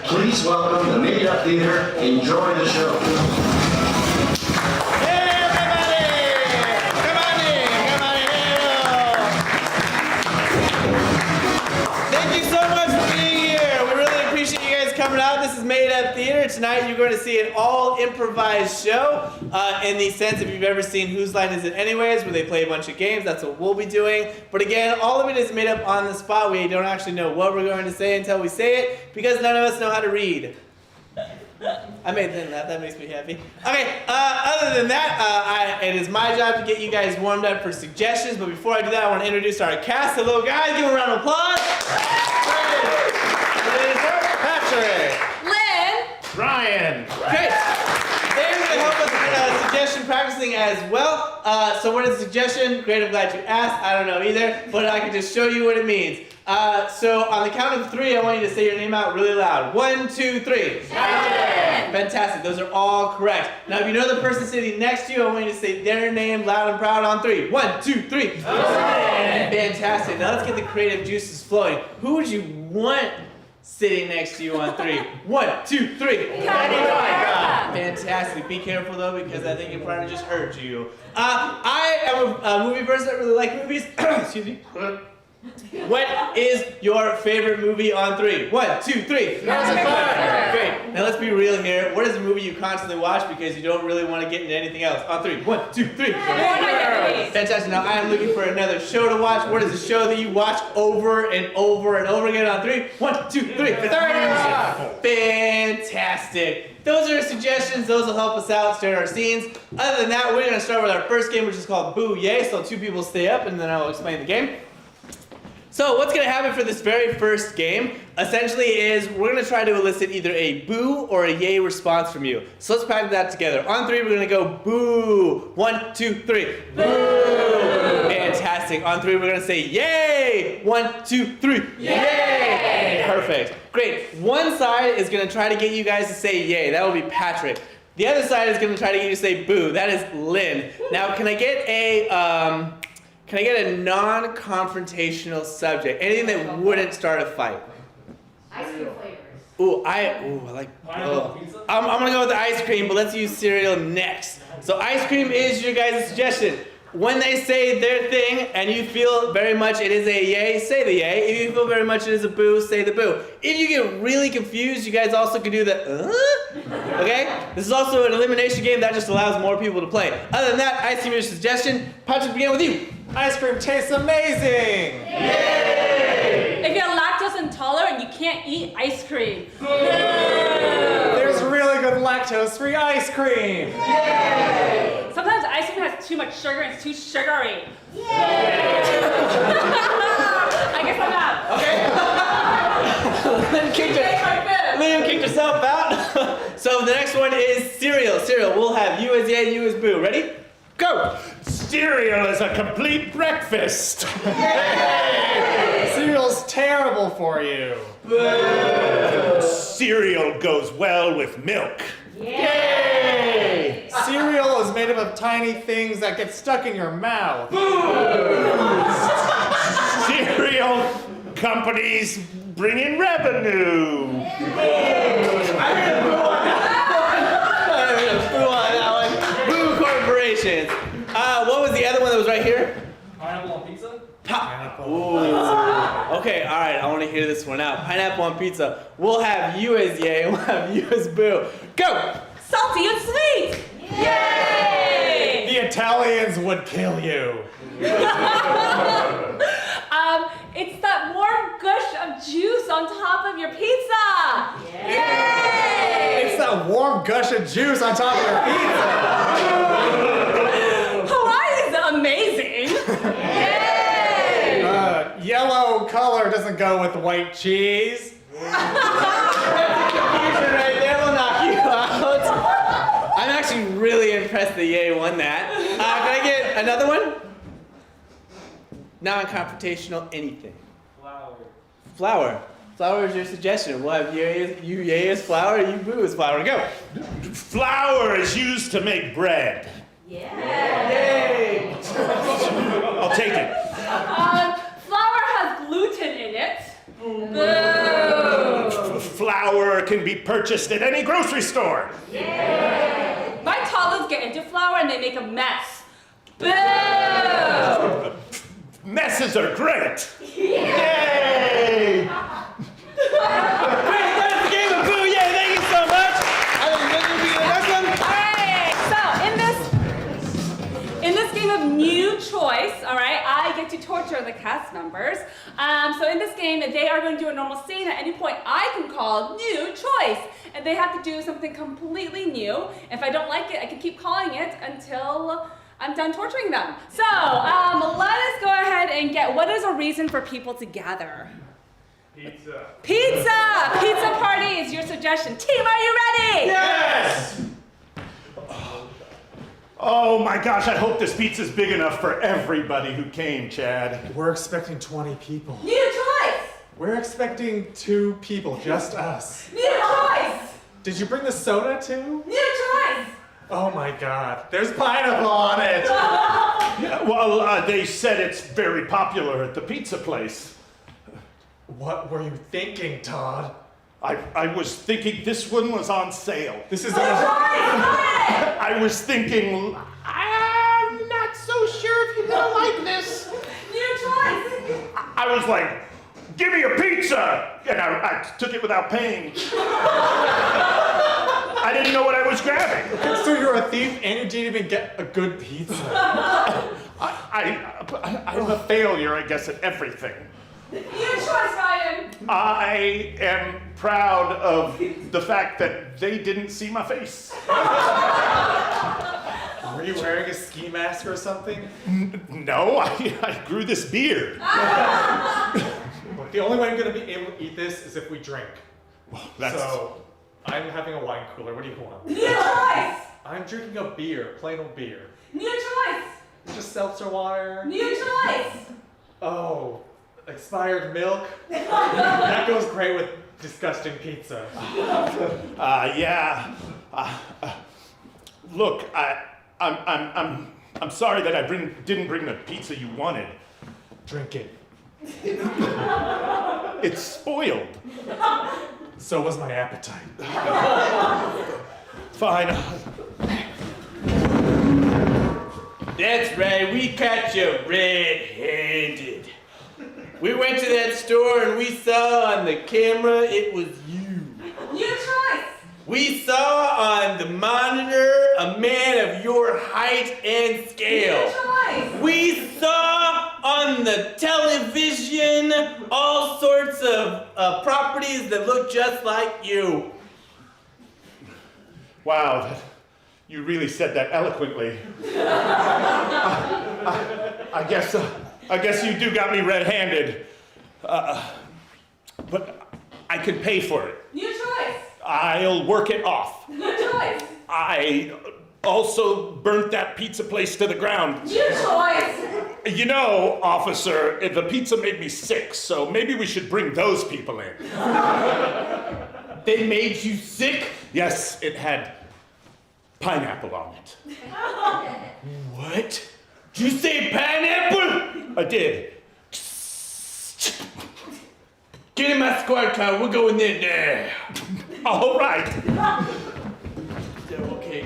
Please welcome the Made Up Theater. Enjoy the show. Hey everybody! Come on in! Thank you so much for being here. We really appreciate you guys coming out. This is Made Up Theater. Tonight you're going to see an all improvised show. In the sense, if you've ever seen Whose Line Is It Anyways, where they play a bunch of games, that's what we'll be doing. But again, all of it is made up on the spot. We don't actually know what we're going to say until we say it, because none of us know how to read. I made them laugh. That makes me happy. Okay, other than that, it is my job to get you guys warmed up for suggestions. But before I do that, I want to introduce our cast. Hello, guys. Give them a round of applause. Patrick. Lynn. Ryan. Great. They're going to help us with suggestion practicing as well. So what is a suggestion? Great, I'm glad you asked. I don't know either, but I can just show you what it means. So on the count of 3, I want you to say your name out really loud. 1, 2, 3. Charlemagne. Fantastic. Those are all correct. Now, if you know the person sitting next to you, I want you to say their name loud and proud on 3. 1, 2, 3. Fantastic. Now let's get the creative juices flowing. Who would you want sitting next to you on 3? 1, 2, 3. Fantastic. Be careful though, because I think it probably just hurt you. I am a movie person that really like movies. Excuse me. What is your favorite movie on 3? 1, 2, 3. Great. Now let's be real here. What is a movie you constantly watch because you don't really want to get into anything else? On 3. 1, 2, 3. Fantastic. Now I am looking for another show to watch. What is a show that you watch over and over and over again on 3? 1, 2, 3. Fantastic. Those are suggestions. Those will help us out, start our scenes. Other than that, we're going to start with our first game, which is called Boo Yay. So 2 people stay up, and then I will explain the game. So what's going to happen for this very first game, essentially, is we're going to try to elicit either a boo or a yay response from you. So let's practice that together. On 3, we're going to go boo. 1, 2, 3. Boo! Fantastic. On 3, we're going to say yay. 1, 2, 3. Yay! Perfect. Great. One side is going to try to get you guys to say yay. That will be Patrick. The other side is going to try to get you to say boo. That is Lynn. Now, can I get a non-confrontational subject? Anything that wouldn't start a fight. Ice cream flavors. I like pineapple pizza. I'm gonna go with the ice cream, but let's use cereal next. So ice cream is your guys' suggestion. When they say their thing and you feel very much it is a yay, say the yay. If you feel very much it is a boo, say the boo. If you get really confused, you guys also can do the okay? This is also an elimination game that just allows more people to play. Other than that, ice cream is your suggestion. Patrick, begin with you. Ice cream tastes amazing! Yay! If you're lactose intolerant, you can't eat ice cream. There's really good lactose-free ice cream! Yay! Sometimes ice cream has too much sugar and it's too sugary. Yay! I guess I'm out. Okay. Liam kicked herself out. So the next one is cereal. Cereal. We'll have you as yay, you as boo. Ready? Go! Cereal is a complete breakfast! Cereal's terrible for you. Boo. Cereal goes well with milk. Yay! Cereal is made up of tiny things that get stuck in your mouth. Cereal companies bring in revenue. I heard a boo on that one. Boo corporations. What was the other one that was right here? Pineapple on pizza? Ooh. Okay, all right. I want to hear this one out. Pineapple on pizza. We'll have you as yay. We'll have you as boo. Go. Salty and sweet. Yay! The Italians would kill you. It's that warm gush of juice on top of your pizza. Yay! It's that warm gush of juice on top of your pizza. Hawaii is amazing. Yay! Yellow color doesn't go with white cheese. Confusion right there will knock you out. I'm actually really impressed that Ye won that. Can I get another one? Non-confrontational anything. Flour. Flour is your suggestion. We'll have you Ye as flour, you Boo as flour. Go. Flour is used to make bread. Yay! I'll take it. Flour has gluten in it. Boo! Flour can be purchased at any grocery store. My toddlers get into flour and they make a mess. Boo! Messes are great. Yay! Great, that's the game of Boo Yay! Thank you so much! I think this will be the next one. Alright, so in this game of new choice, alright, I get to torture the cast members. So in this game, they are going to do a normal scene. At any point, I can call new choice. And they have to do something completely new. If I don't like it, I can keep calling it until I'm done torturing them. So, let us go ahead and get, what is a reason for people to gather? Pizza. Pizza! Pizza party is your suggestion. Team, are you ready? Yes! Oh my gosh, I hope this pizza's big enough for everybody who came, Chad. We're expecting 20 people. New choice! We're expecting 2 people, just us. New choice! Did you bring the soda too? New choice! Oh my god, there's pineapple on it! Yeah, well, they said it's very popular at the pizza place. What were you thinking, Todd? I was thinking this one was on sale. This is I was thinking, I'm not so sure if you're gonna like this. New choice! I was like, give me a pizza! And I took it without paying. I didn't know what I was grabbing. So you're a thief and you didn't even get a good pizza. I'm a failure, I guess, at everything. New choice, Ryan! I am proud of the fact that they didn't see my face. Were you wearing a ski mask or something? No, I grew this beard. Look, the only way I'm gonna be able to eat this is if we drink. That's... So, I'm having a wine cooler. What do you want? New choice! I'm drinking a beer, plain old beer. New choice! Just seltzer water. New choice! Oh, expired milk. That goes great with disgusting pizza. Yeah. Look, I'm sorry that I didn't bring the pizza you wanted. Drink it. It's spoiled. So was my appetite. Fine. That's right, we caught you red-handed. We went to that store and we saw on the camera it was you. New choice! We saw on the monitor a man of your height and scale. New choice! We saw on the television all sorts of properties that look just like you. Wow, you really said that eloquently. I guess you do got me red-handed. But I can pay for it. New choice! I'll work it off. New choice! I also burnt that pizza place to the ground. New choice! You know, officer, the pizza made me sick, so maybe we should bring those people in. They made you sick? Yes, it had pineapple on it. What? Did you say pineapple? I did. Get in my squad car, we're going in there. All right. Okay.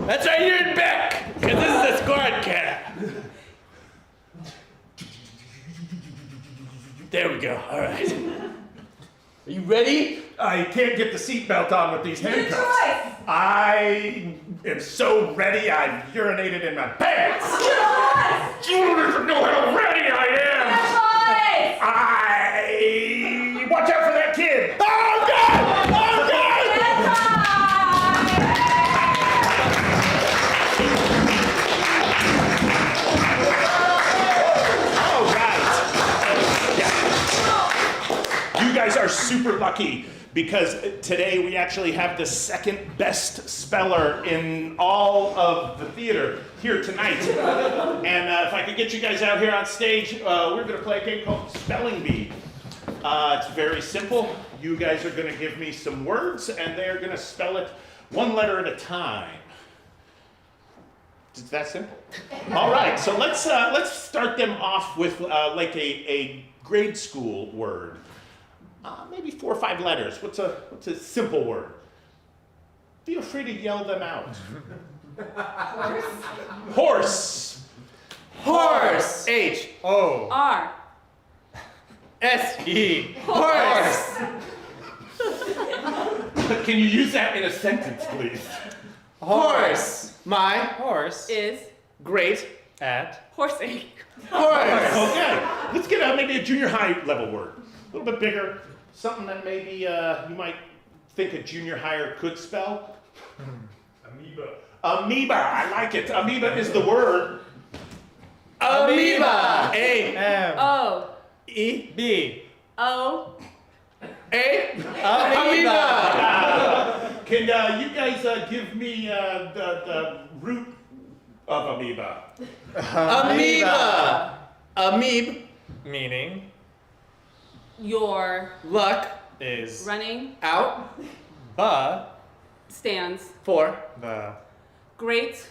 That's right, you're in back, because this is a squad car. There we go, all right. Are you ready? I can't get the seatbelt on with these New handcuffs. choice. I am so ready, I've urinated in my pants. New choice. You don't even know how ready I am. New choice. Watch out for that kid. Oh, God! Oh, God! You guys are super lucky because today we actually have the second best speller in all of the theater here tonight. And if I could get you guys out here on stage, we're going to play a game called Spelling Bee. It's very simple. You guys are going to give me some words and they're going to spell it one letter at a time. It's that simple. All right, so let's start them off with like a grade school word. Maybe 4 or 5 letters. What's a simple word? Feel free to yell them out. Horse. Horse. H-O. R. S-E. Horse. Can you use that in a sentence, please? Horse. My Horse. Is great At. horsing. horse. Okay. Let's get maybe a junior high level word. A little bit bigger. Something that maybe you might think a junior higher could spell. Amoeba. Amoeba. I like it. Amoeba is the word. Amoeba. M. O. A-E-A. B. O. Amoeba. Can you guys give me the root of amoeba? Amoeba. Amoeb. Meaning Your Luck. is running Out. the stands For. great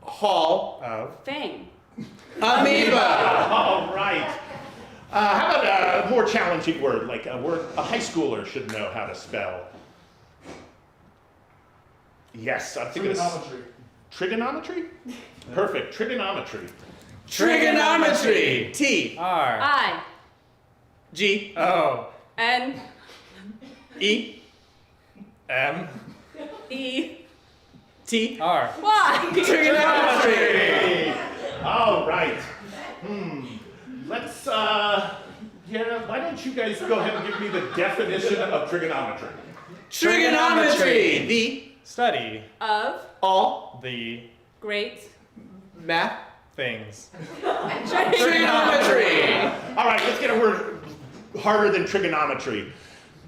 Hall. of fame. Amoeba. All right. How about a more challenging word, like a word a high schooler should know how to spell? Yes, I'm thinking Trigonometry. Trigonometry? Perfect. Trigonometry. Trigonometry. T. R. I. G. O. N. E. M. E. T. R. Y. Trigonometry. All right. Let's, why don't you guys go ahead and give me the definition of trigonometry? Trigonometry. The. Study Of All. the great Math. things. Trigonometry. All right, let's get a word harder than trigonometry.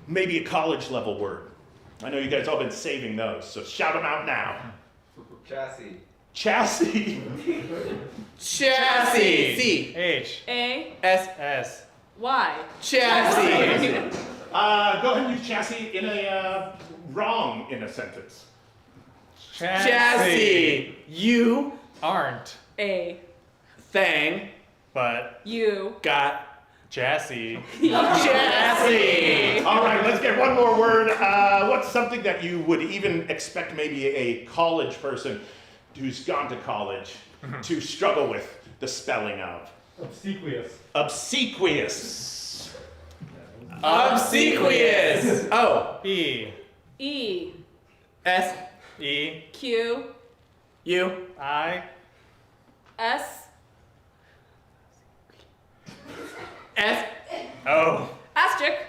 Maybe a college level word. I know you guys all been saving those, so shout them out now. Chassis. Chassis. Chassis. C. H. A. S. S. Y. Chassis. Go ahead and use chassis in a wrong in a sentence. Chassis. You. Aren't. A. Thing. But You. Got. chassis. Chassis. All right, let's get one more word. What's something that you would even expect maybe a college person who's gone to college to struggle with the spelling of? Obsequious. Obsequious. Obsequious. O. E. E. S. E. Q. U. I. S. S. O. Asterisk.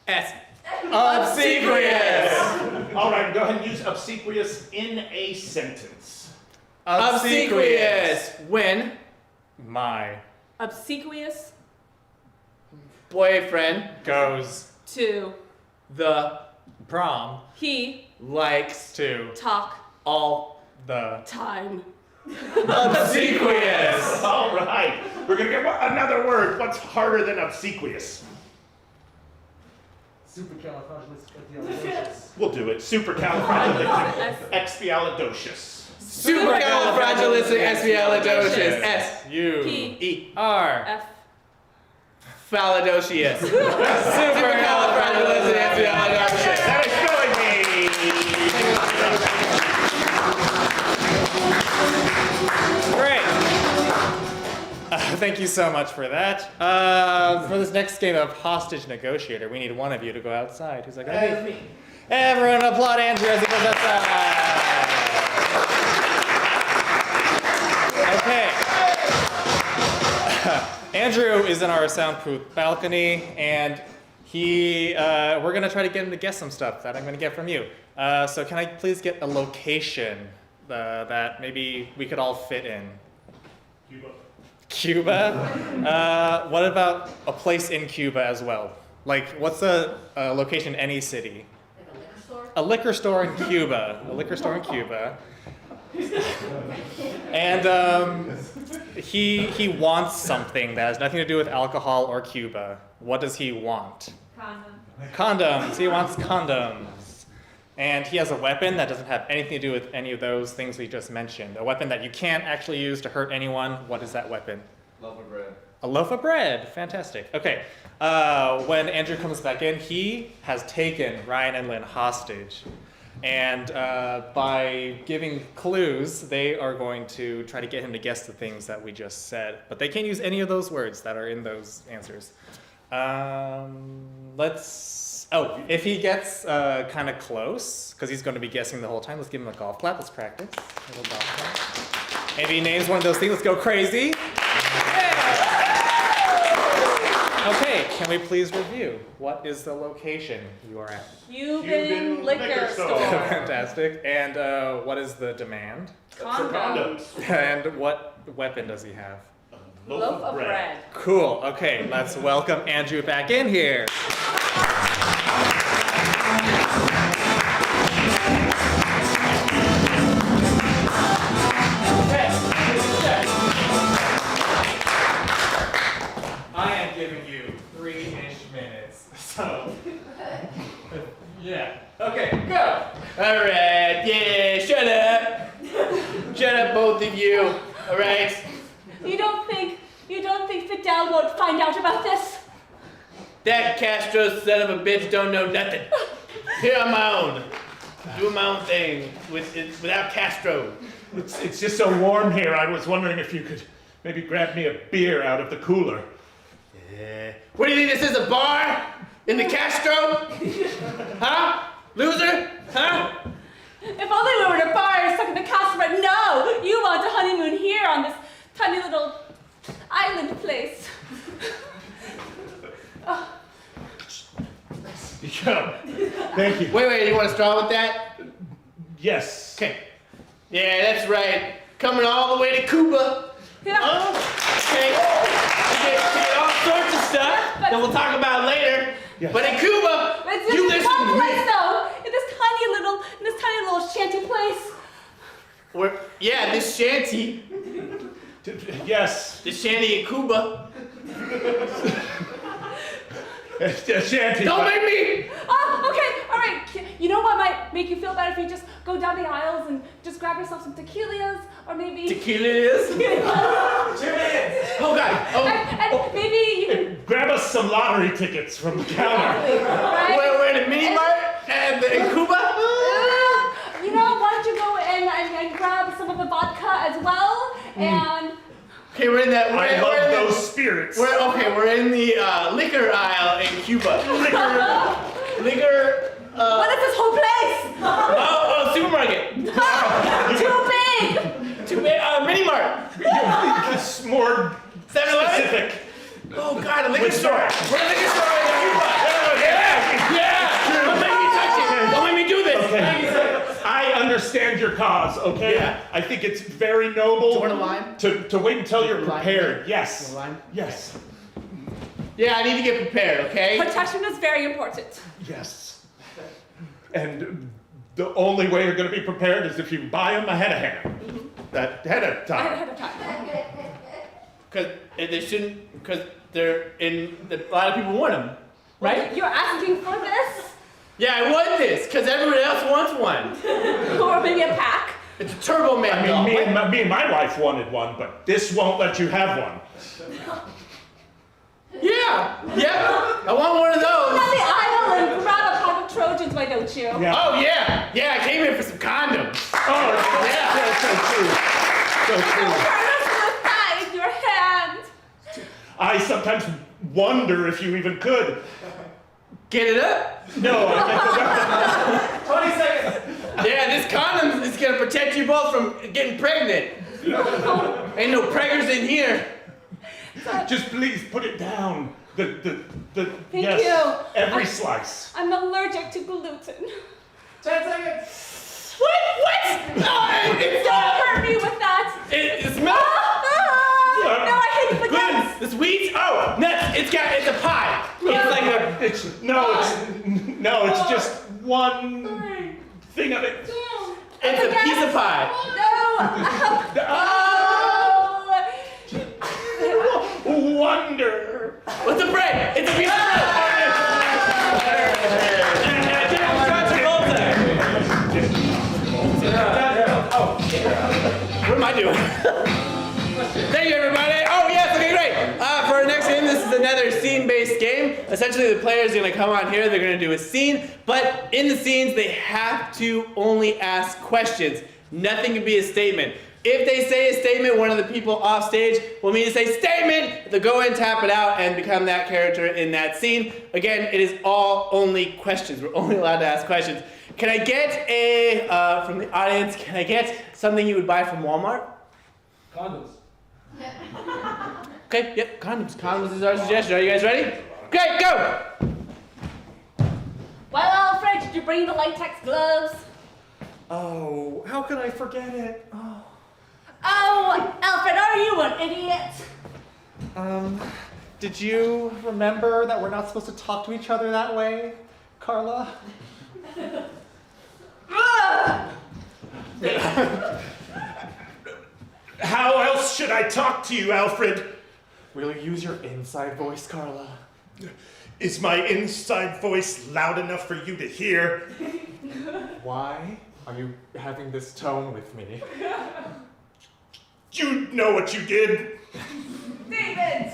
S. Obsequious. All right, go ahead and use obsequious in a sentence. Obsequious. When My. Obsequious. boyfriend Goes. To. the Prom. He. likes To. Talk. all The. Time. obsequious. All right, we're gonna get another word. What's harder than obsequious? Supercalifragilisticexpialidocious. We'll do it. Supercalifragilisticexpialidocious. Supercalifragilisticexpialidocious. S. U. P. E. R. F. Falidocious. Supercalifragilisticexpialidocious. That is spelling bee. Great. thank you so much for that. For this next game of hostage negotiator, we need one of you to go outside. Who's that going to be? Everyone applaud Andrew as he goes outside. Okay. Andrew is in our soundproof balcony, and we're going to try to get him to guess some stuff that I'm going to get from you. So can I please get a location that maybe we could all fit in? Cuba? What about a place in Cuba as well? Like, what's a location in any city? Like a liquor store? A liquor store in Cuba. A liquor store in Cuba. And he wants something that has nothing to do with alcohol or Cuba. What does he want? Condoms. He wants condoms. And he has a weapon that doesn't have anything to do with any of those things we just mentioned. A weapon that you can't actually use to hurt anyone. What is that weapon? Loaf of bread. A loaf of bread. Fantastic. Okay. When Andrew comes back in, he has taken Ryan and Lynn hostage. And by giving clues, they are going to try to get him to guess the things that we just said. But they can't use any of those words that are in those answers. If he gets kind of close, because he's going to be guessing the whole time, let's give him a golf clap. Let's practice. A little golf clap. If he names one of those things, let's go crazy. Okay, can we please review? What is the location you are at? Cuban liquor store. Fantastic. And what is the demand? Condoms. And what weapon does he have? Loaf of bread. Cool. Okay, let's welcome Andrew back in here. I am giving you 3-ish minutes. So, yeah. Okay, go. All right, yeah, shut up. Shut up, both of you. All right. You don't think Fidel won't find out about this? That Castro son of a bitch don't know nothing. Here on my own. Doing my own thing without Castro. It's just so warm here. I was wondering if you could maybe grab me a beer out of the cooler. Yeah. What do you think this is, a bar? In the Castro? Huh? Loser? Huh? If only we were in a bar stuck in the castle, but no! You want a honeymoon here on this tiny little island place. Oh. Yeah. Thank you. Wait, you want a straw with that? Yes. Okay. Yeah, that's right. Coming all the way to Cuba. Yeah. Okay. We get all sorts of stuff that we'll talk about later. Yes. But in Cuba, It's you just listen one to place me. though, in this tiny little shanty place. Yeah, this shanty. Yes. The shanty in Cuba. Shanty. Don't make me! Oh, okay, all right. You know what might make you feel better if you just go down the aisles and just grab yourself some tequilas, or maybe. Tequila is? Oh, God. Oh. And maybe you can. Grab us some lottery tickets from the counter. Right? We're in a mini mart and in Cuba? You know, why don't you go and grab some of the vodka as well, and. Okay, we're in that. I love those spirits. We're in the liquor aisle in Cuba. Liquor. What is this whole place? Supermarket. Too big! Too big. Mini mart. It's more 7-Eleven? specific. Oh God, a liquor Which store. store? We're in a liquor store in Cuba. Yeah. Don't make me touch it. Don't make me do this. Okay. I understand your cause, okay? Yeah. I think it's very noble. Do you want a lime? To wait until you're a lime? prepared. Yes. You want a lime? Yes. Yeah, I need to get prepared. Okay. Protection is very important. Yes. And the only way you're going to be prepared is if you buy them ahead of time. Ahead of time. Because they shouldn't. Because they're in. A lot of people want them, right? You're asking for this? Yeah, I want this because everyone else wants one. Or maybe a pack? It's a Turbo Man. I doll. mean, me and my wife wanted one, but this won't let you have one. Yeah. I want one of Go down those. the aisle and grab a pack of Trojans, why don't you? Yeah. Oh yeah. I came here for some condoms. Oh, yeah. So true. So true. Burn us in the side, your hand. I sometimes wonder if you even could. Get it up? No, I meant 20 seconds. Yeah, this condom is gonna protect you both from getting pregnant. Ain't no preggers in here. just please put it down. The Thank yes, you. every slice. I'm allergic to gluten. 10 seconds. What? No, it's Don't hurt me with that. It smells. No, I hate the Gluten. nuts. This wheat. Oh, nuts. It's a pie. It's like It's just one thing of it. it's a piece of pie. No. Wonder. What's a bread? It's a piece of bread. What am I doing? Thank you, everybody. Oh, yes, okay, great. For our next game, this is another scene-based game. Essentially, the players are going to come on here. They're going to do a scene. But in the scenes, they have to only ask questions. Nothing can be a statement. If they say a statement, one of the people off stage will mean to say statement. They'll go in, tap it out, and become that character in that scene. Again, it is all only questions. We're only allowed to ask questions. Can I get from the audience, can I get something you would buy from Walmart? Condoms. Okay, yep, condoms. Condoms is our suggestion. Are you guys ready? Great, go! Well, Alfred, did you bring the latex gloves? Oh, how could I forget it? Oh, Alfred, are you an idiot? Did you remember that we're not supposed to talk to each other that way, Carla? How else should I talk to you, Alfred? Will you use your inside voice, Carla? Is my inside voice loud enough for you to hear? Why are you having this tone with me? You know what you did. David!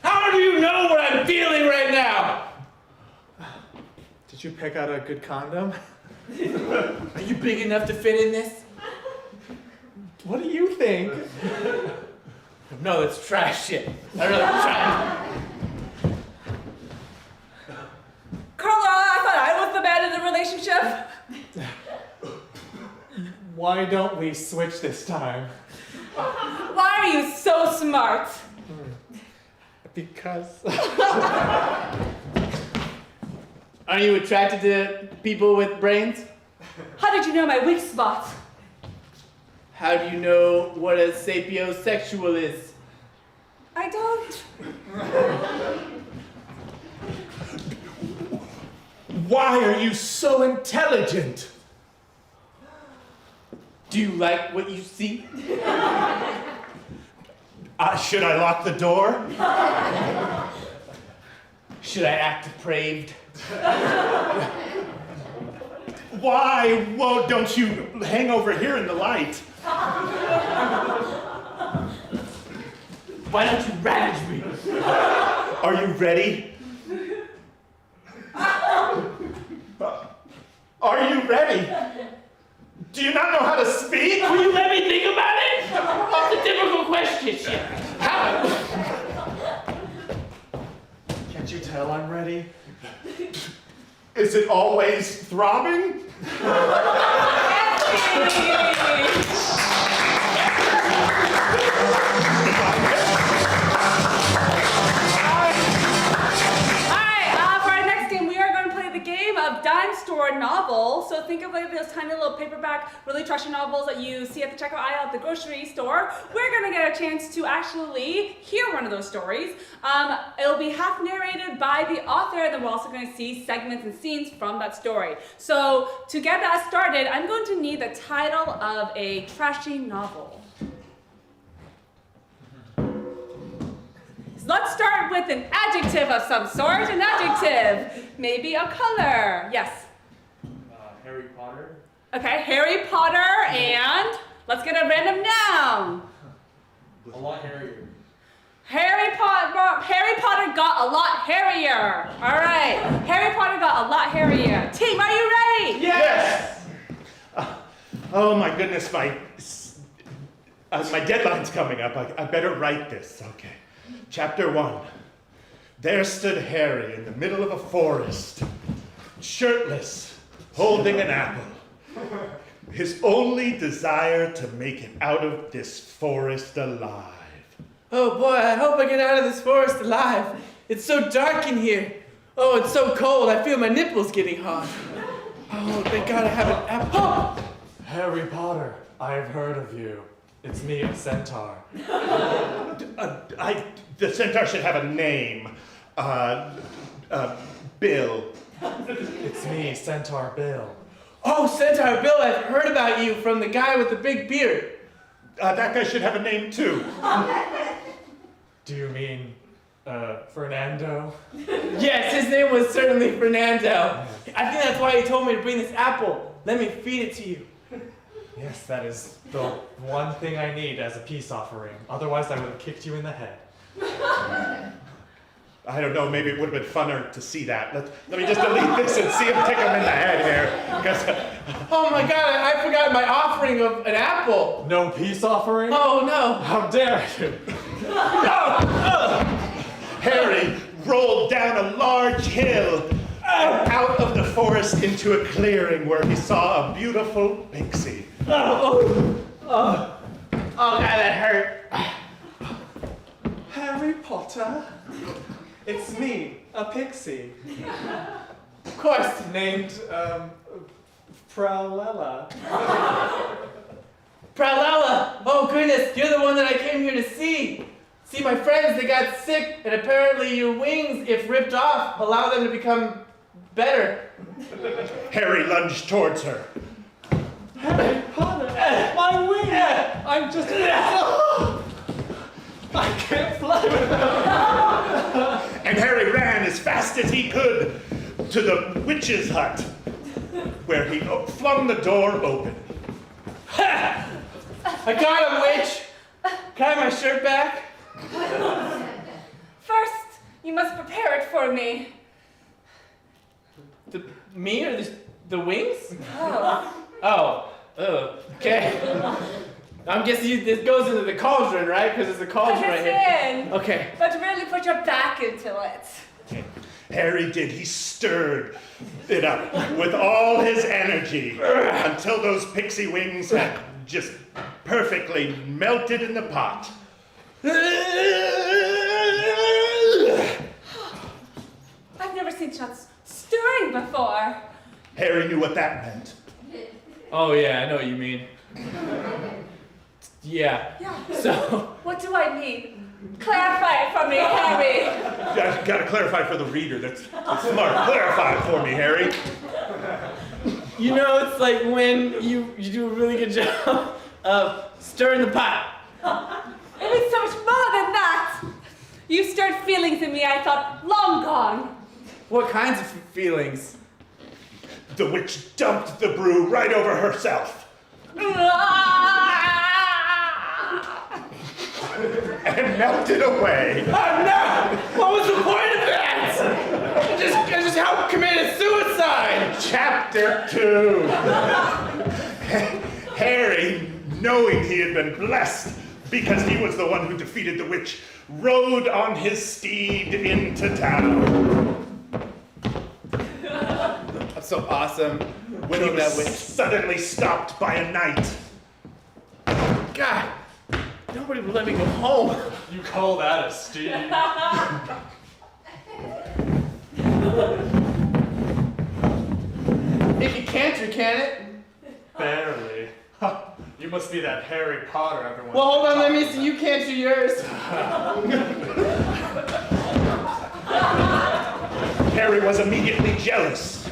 How do you know what I'm feeling right now? Did you pick out a good condom? Are you big enough to fit in this? What do you think? No, it's trash shit. I really try. Carla, I thought I was the man in the relationship. Why don't we switch this time? Why are you so smart? Because... Are you attracted to people with brains? How did you know my weak spot? How do you know what a sapiosexual is? I don't. Why are you so intelligent? Do you like what you see? Should I lock the door? Should I act depraved? Why don't you hang over here in the light? Why don't you ravage me? Are you ready? Are you ready? Do you not know how to speak? Will you let me think about it? It's a difficult question. Shit. How? Can't you tell I'm ready? Is it always throbbing? For our next game, we are going to play the game of dime store novel. So think of like those tiny little paperback, really trashy novels that you see at the checkout aisle at the grocery store. We're going to get a chance to actually hear one of those stories. It'll be half narrated by the author, and then we're also going to see segments and scenes from that story. So to get that started, I'm going to need the title of a trashy novel. Let's start with an adjective of some sort. An adjective. Maybe a color. Yes. Harry Potter. Okay, Harry Potter, and let's get a random noun. A lot hairier. Harry Potter got a lot hairier. All right. Harry Potter got a lot hairier. Team, are you ready? Yes! Oh my goodness, My deadline's coming up. I better write this. Okay. Chapter 1. There stood Harry in the middle of a forest, shirtless, holding an apple. His only desire to make it out of this forest alive. Oh boy, I hope I get out of this forest alive. It's so dark in here. Oh, it's so cold. I feel my nipples getting hot. Oh, thank God I have an apple. Oh! Harry Potter, I've heard of you. It's me, a centaur. The centaur should have a name. Bill. It's me, Centaur Bill. Oh, Centaur Bill, I've heard about you from the guy with the big beard. That guy should have a name too. Do you mean, Fernando? Yes, his name was certainly Fernando. I think that's why he told me to bring this apple. Let me feed it to you. Yes, that is the one thing I need as a peace offering. Otherwise, I would have kicked you in the head. I don't know, maybe it would have been funner to see that. Let me just delete this and see him tick him in the head here. Because Oh my God, I forgot my offering of an apple. No peace offering? Oh no. How dare you! Harry rolled down a large hill and out of the forest into a clearing where he saw a beautiful pixie. Oh God, that hurt. Harry Potter? It's me, a pixie. Of course. Named, Prowlella. Pralella! Oh goodness, you're the one that I came here to see. See my friends, they got sick, and apparently your wings, if ripped off, allow them to become better. Harry lunged towards her. Harry Potter, my wings! I'm just I can't fly without. And Harry ran as fast as he could to the witch's hut, where he flung the door open. I got him, witch! Can I have my shirt back? First, you must prepare it for me. Me or the wings? Oh. Okay. I'm guessing this goes into the cauldron, right? Because there's a cauldron Put right it here. in. Okay. But really put your back into it. Harry did. He stirred it up with all his energy until those pixie wings had just perfectly melted in the pot. I've never seen shots stirring before. Harry knew what that meant. Oh yeah, I know what you mean. Yeah. Yeah. So, What do I need? Clarify it for me, Harry. Gotta clarify for the reader. That's smart. Clarify it for me, Harry. you know, it's like when you do a really good job of stirring the pot. It was so much more than that. You stirred feelings in me I thought long gone. What kinds of feelings? The witch dumped the brew right over herself and melted away. Oh no! What was the point of that? I just helped committed suicide! Chapter 2. Harry, knowing he had been blessed because he was the one who defeated the witch, rode on his steed into town. That's so awesome. When he Killed that was witch. suddenly stopped by a knight. God, nobody would let me go home. You call that a steed? It can canter, can it? Barely. You must be that Harry Potter everyone. Well, hold on, let me see you canter yours. Harry was immediately jealous.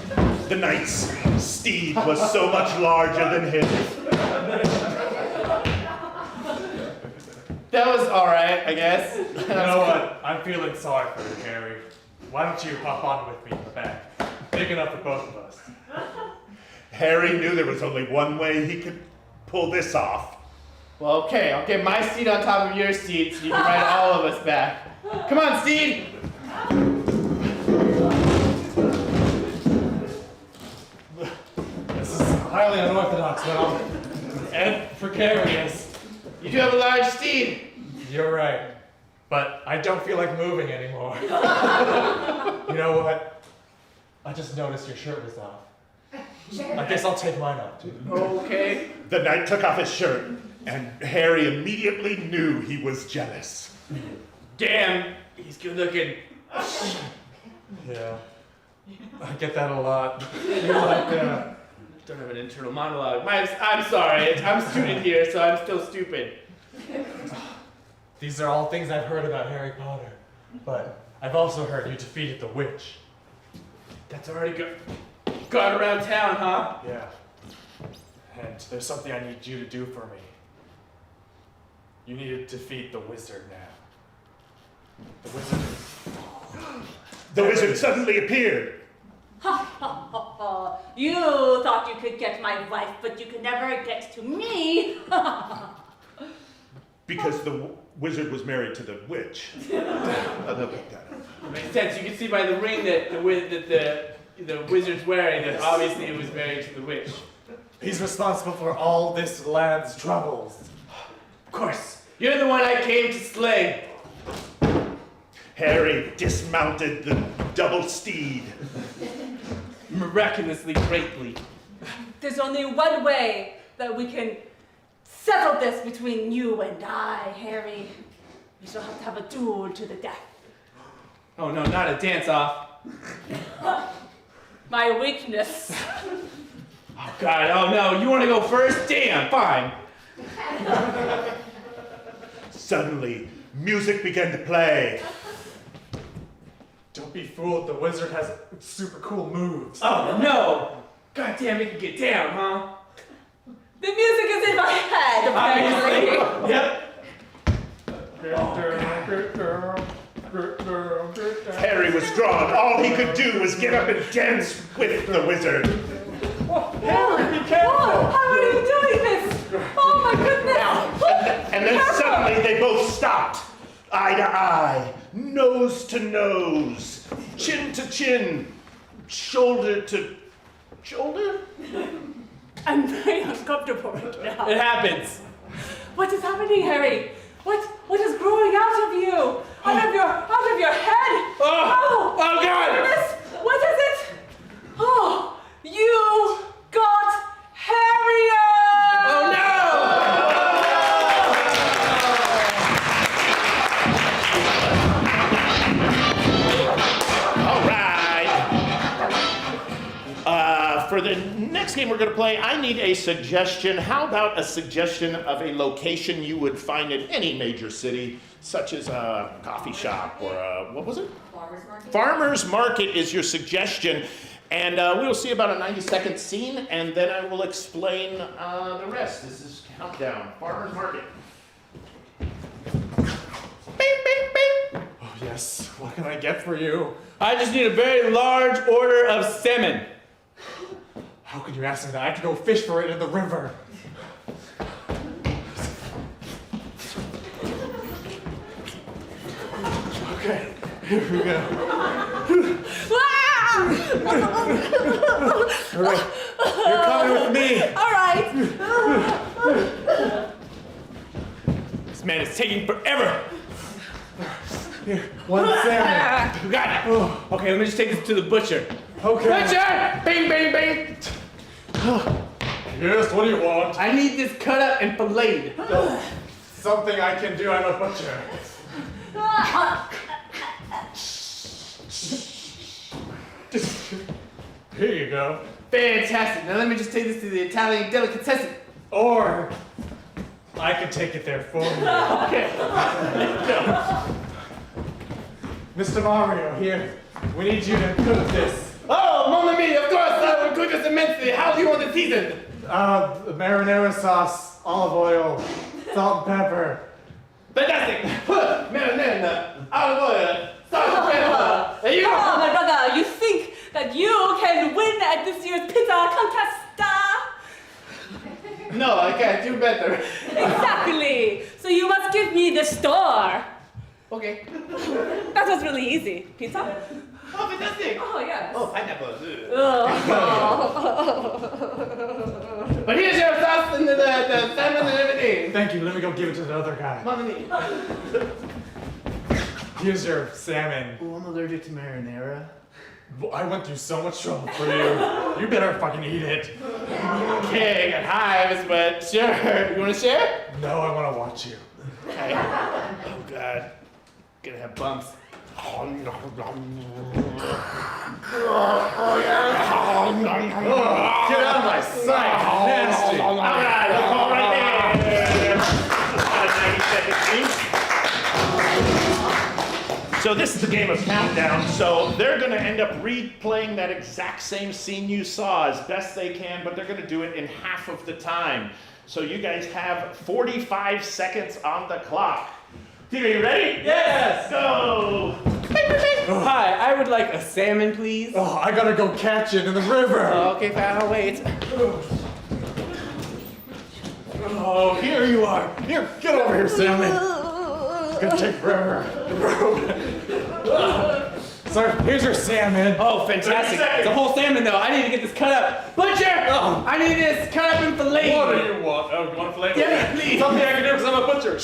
The knight's steed was so much larger than his. That was alright, I guess. You know what? I'm feeling sorry for you, Harry. Why don't you hop on with me in the back? Big enough for both of us. Harry knew there was only one way he could pull this off. Well, okay, I'll get my seat on top of your seat so you can ride all of us back. Come on, Steed! This is highly unorthodox, and precarious. You do have a large steed. You're right. But I don't feel like moving anymore. You know what? I just noticed your shirt was off. I guess I'll take mine off too. Okay. The knight took off his shirt, and Harry immediately knew he was jealous. Damn, he's good looking. Yeah. I get that a lot. You're like, Don't have an internal monologue. I'm sorry. I'm a student here, so I'm still stupid. these are all things I've heard about Harry Potter. But I've also heard you defeated the witch. That's already gone around town, huh? Yeah. And there's something I need you to do for me. You need to defeat the wizard now. The wizard. The wizard suddenly appeared. Ha ha ha ha. You thought you could get my wife, but you could never get to me. Because the wizard was married to the witch. I'll look at that. Makes sense. You can see by the ring that the wizard's wearing that obviously it was married to the witch. He's responsible for all this lad's troubles. Of course. You're the one I came to slay. Harry dismounted the double steed. Miraculously greatly. There's only one way that we can settle this between you and I, Harry. We shall have to have a duel to the death. Oh no, not a dance-off. My weakness. Oh God, oh no, you want to go first? Damn, fine. Suddenly, music began to play. Don't be fooled, the wizard has super cool moves. Oh no! God damn, it can get down, huh? The music is in my head, apparently. Yep. Harry was drawn. All he could do was get up and dance with the wizard. Harry, be careful! Oh, how are you doing this? Oh my goodness! And then suddenly they both stopped. Eye to eye, nose to nose, chin to chin, shoulder to shoulder. I'm very uncomfortable right now. It happens. What is happening, Harry? What is growing out of you? Out of your head? Oh God! Goodness, what is it? Oh, you got Harrier! Oh no! All right. For the next game we're going to play, I need a suggestion. How about a suggestion of a location you would find in any major city, such as a coffee shop or what was it? Farmer's market. Farmer's market is your suggestion. And we will see about a 90-second scene, and then I will explain the rest. This is Countdown, Farmer's Market. Bing, bing, bing. Oh yes, what can I get for you? I just need a very large order of salmon. How can you ask me that? I have to go fish for it in the river. Okay, here we go. All right, you're coming with me. All right. This man is taking forever. Here, one salmon. You got it. Okay, let me just take this to the butcher. Okay. Butcher! Bing, bing, bing. Yes, what do you want? I need this cut up and filleted. Something I can do, I'm a butcher. Here you go. Fantastic. Now let me just take this to the Italian delicatessen. Or I can take it there for you. Okay. Mr. Mario, here. We need you to cook this. Oh, mamma mia, of course, I will cook this immensely. How do you want it seasoned? Marinara sauce, olive oil, salt and pepper. Fantastic. Marinara, olive oil, salt and pepper. There you go. Oh, my brother, you think that you can win at this year's pizza contest? No, I can't do better. Exactly. So you must give me the store. Okay. That was really easy. Pizza? Oh, fantastic. Oh, yes. Oh, pineapple. Oh. But here's your sauce and the the salmon and everything. Thank you. Let me go give it to the other guy. Mommy. Here's your salmon. Oh, I'm allergic to marinara. I went through so much trouble for you. You better fucking eat it. Okay, I got hives, but sure. You want to share? No, I want to watch you. Okay. Oh, God. Gonna have bumps. Get out of my sight. Nasty. All right, we'll call right there. About a 90-second scene. So this is the game of countdown. So they're going to end up replaying that exact same scene you saw as best they can, but they're going to do it in half of the time. So you guys have 45 seconds on the clock. Team, are you ready? Yes! Go! Hi, I would like a salmon, please. Oh, I gotta go catch it in the river. Okay, fine, I'll wait. Oh, here you are. Here, get over here, salmon. It's gonna take forever. Sir, here's your salmon. Oh, fantastic. It's a whole salmon, though. I need to get this cut up. Butcher! I need this cut up and fillet. What do you want? Oh, you want to fillet? Yeah, please. Something I can do because I'm a butcher.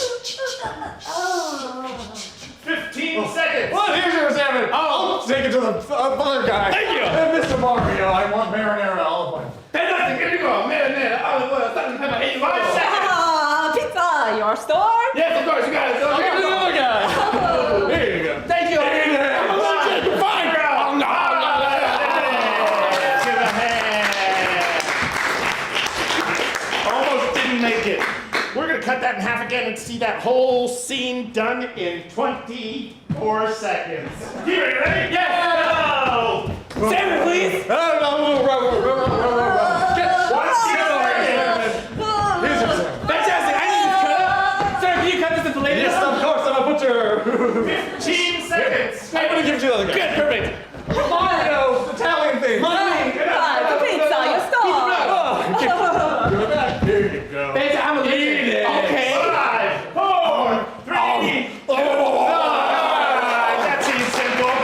15 seconds. Well, here's your salmon. I'll take it to the other guy. Thank you. And Mr. Mario, I want marinara olive oil. Fantastic. Here you go. Man, olive oil, salt and pepper. 5 seconds. Pizza, your store? Yes, of course. You got it. I'll give it to the other guy. Here you go. Thank you. I'm allergic. You're fine. Oh, no. To the head. Almost didn't make it. We're going to cut that in half again and see that whole scene done in 24 seconds. You ready? Yes. Go! Salmon, please. Get One second. Here's your salmon. Fantastic. I need this cut up. Sir, can you cut this and fillet this? Yes, of course, I'm a butcher. 15 seconds. I'm gonna give it to the other guy. Good, perfect. Mario, Italian thing. Pizza, your store. Give it back. Here you go. Fantastic. I'm allergic. Okay. 5, 4, 3, 2, 1. That seems simple.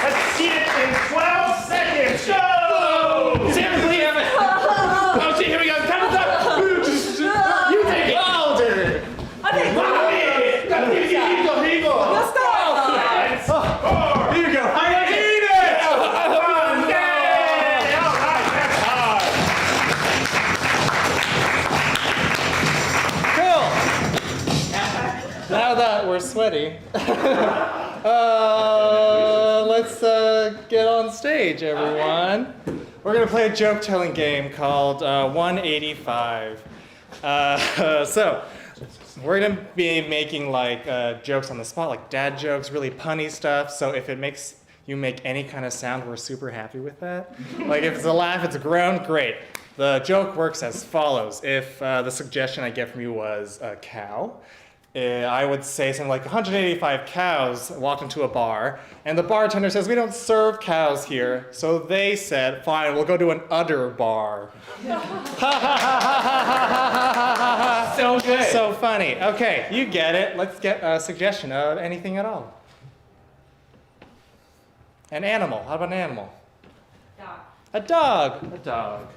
Let's see it in 12 seconds. Go! Salmon, please. Oh, shit, here we go. Cut this up. You take it. I'll take it. Here you go. Your store. 5, 4, Here you go. I gotta eat it. 1. Yay! All right, that's hard. Cool. Now that we're sweaty, let's get on stage, everyone. We're gonna play a joke-telling game called 185. So we're gonna be making like jokes on the spot, like dad jokes, really punny stuff. So if it makes you make any kind of sound, we're super happy with that. Like if it's a laugh, it's a groan, great. The joke works as follows. If the suggestion I get from you was a cow, I would say something like 185 cows walked into a bar, and the bartender says, we don't serve cows here. So they said, fine, we'll go to an udder bar. So good. So funny. Okay, you get it. Let's get a suggestion of anything at all. An animal. How about an animal? Dog. A dog. A dog.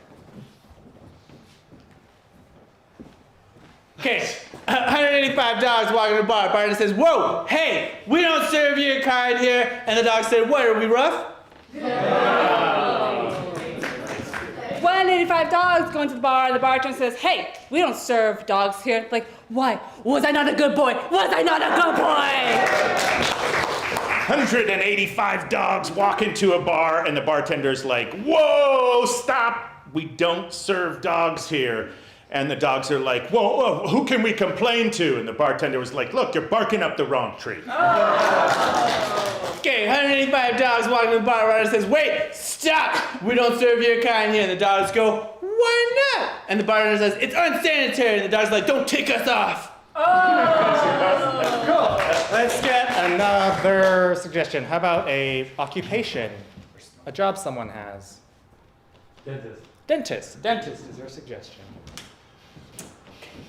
Okay, 185 dogs walking to the bar. Bartender says, whoa, hey, we don't serve your kind here. And the dog said, what, are we rough? 185 dogs going to the bar. The bartender says, hey, we don't serve dogs here. Like, why? Was I not a good boy? Was I not a good boy? 185 dogs walk into a bar, and the bartender's like, whoa, stop. We don't serve dogs here. And the dogs are like, whoa, who can we complain to? And the bartender was like, look, you're barking up the wrong tree. Okay, 185 dogs walking to the bar. Bartender says, wait, stop. We don't serve your kind here. And the dogs go, why not? And the bartender says, it's unsanitary. And the dog's like, don't take us off. Cool. Let's get another suggestion. How about a occupation? A job someone has. Dentist. Dentist is your suggestion.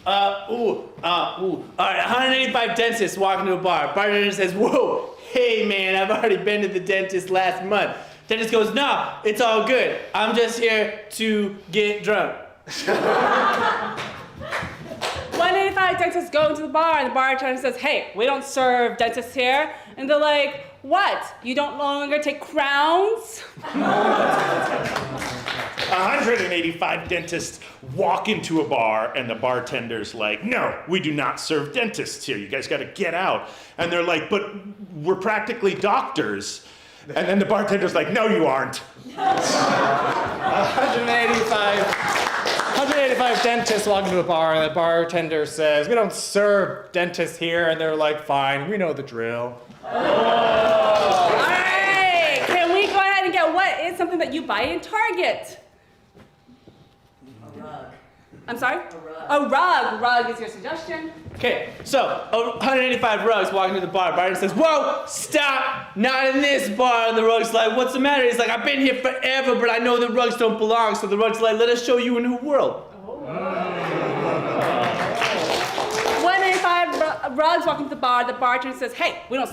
All right, 185 dentists walking to a bar. Bartender says, whoa, hey man, I've already been to the dentist last month. Dentist goes, nah, it's all good. I'm just here to get drunk. 185 dentists go into the bar and the bartender says, hey, we don't serve dentists here. And they're like, what? You don't no longer take crowns? 185 dentists walk into a bar and the bartender's like, no, we do not serve dentists here. You guys got to get out. And they're like, but we're practically doctors. And then the bartender's like, no, you aren't. 185 dentists walk into a bar and the bartender says, we don't serve dentists here. And they're like, fine, we know the drill. All right, can we go ahead and get what is something that you buy in Target? A rug. I'm sorry? A rug. A rug. Rug is your suggestion. Okay, so 185 rugs walk into the bar. Bartender says, whoa, stop, not in this bar. And the rug's like, what's the matter? He's like, I've been here forever, but I know the rugs don't belong. So the rug's like, let us show you a new world. 185 rugs walk into the bar. The bartender says, hey, we don't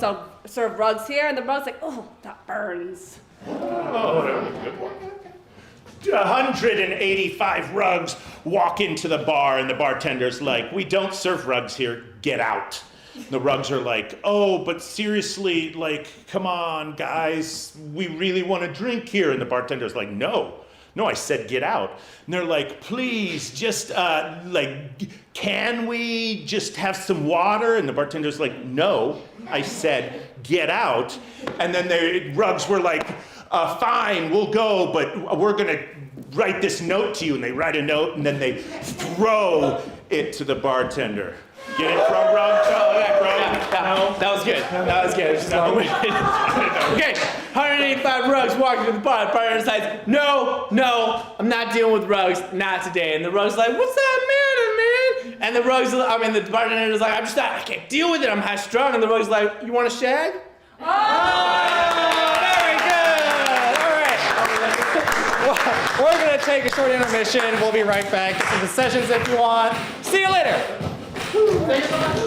serve rugs here. And the rug's like, oh, that burns. Oh, that was a good one. 185 rugs walk into the bar and the bartender's like, we don't serve rugs here, get out. The rugs are like, oh, but seriously, like, come on, guys, we really want to drink here. And the bartender's like, no, I said get out. And they're like, please, just, can we just have some water? And the bartender's like, no, I said get out. And then the rugs were like, fine, we'll go, but we're going to write this note to you. And they write a note, and then they throw it to the bartender. Get it from rug? No, that was good. That was good. It's just long-winded. Okay, 185 rugs walk into the bar. The bartender decides, no, I'm not dealing with rugs, not today. And the rug's like, what's that matter, man? And the bartender's like, I can't deal with it. I'm high strung. And the rug's like, you want a shag? Oh! Very good. All right. We're going to take a short intermission. We'll be right back. Get to the sessions if you want. See you later. Thanks so much.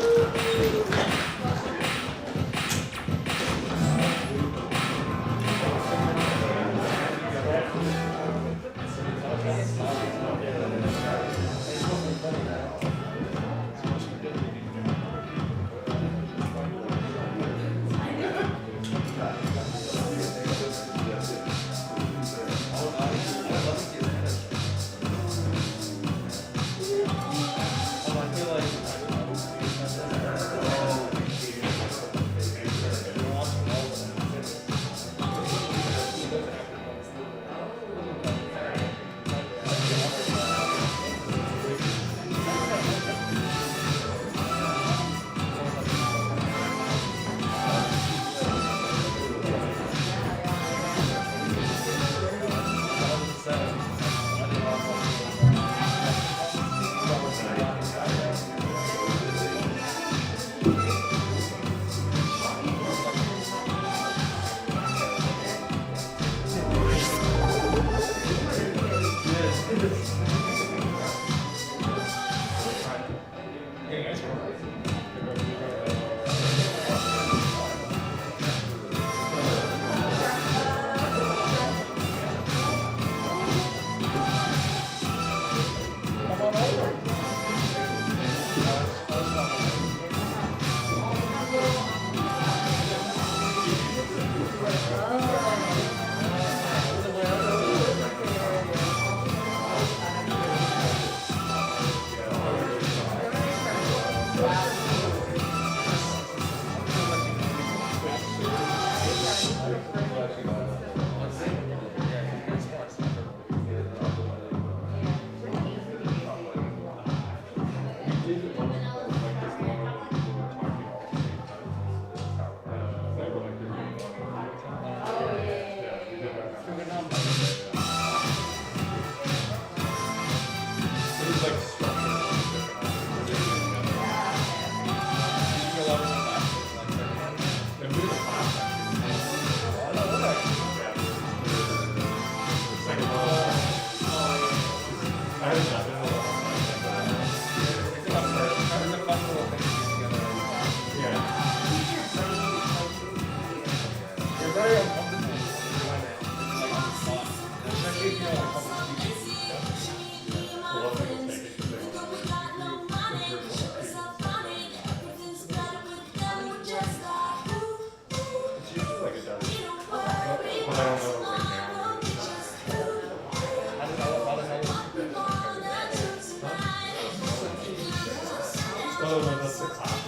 no, that's the class.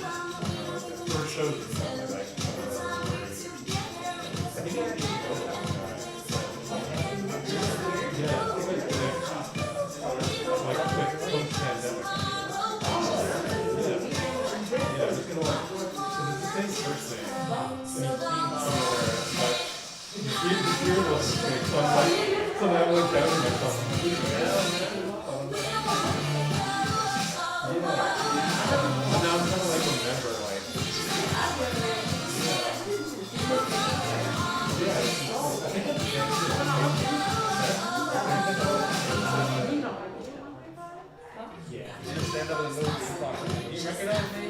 For shows and stuff like that. I think I need to go there. Yeah, I think it's good. Like post-pandemic. Yeah, I'm just gonna like, so it's the same person. And he came somewhere, but the fear wasn't big, so I'm like, so now I'm like doubting myself. And now I'm trying to like remember like, I think that's yeah. You stand up in the middle of the talk. You recognize me?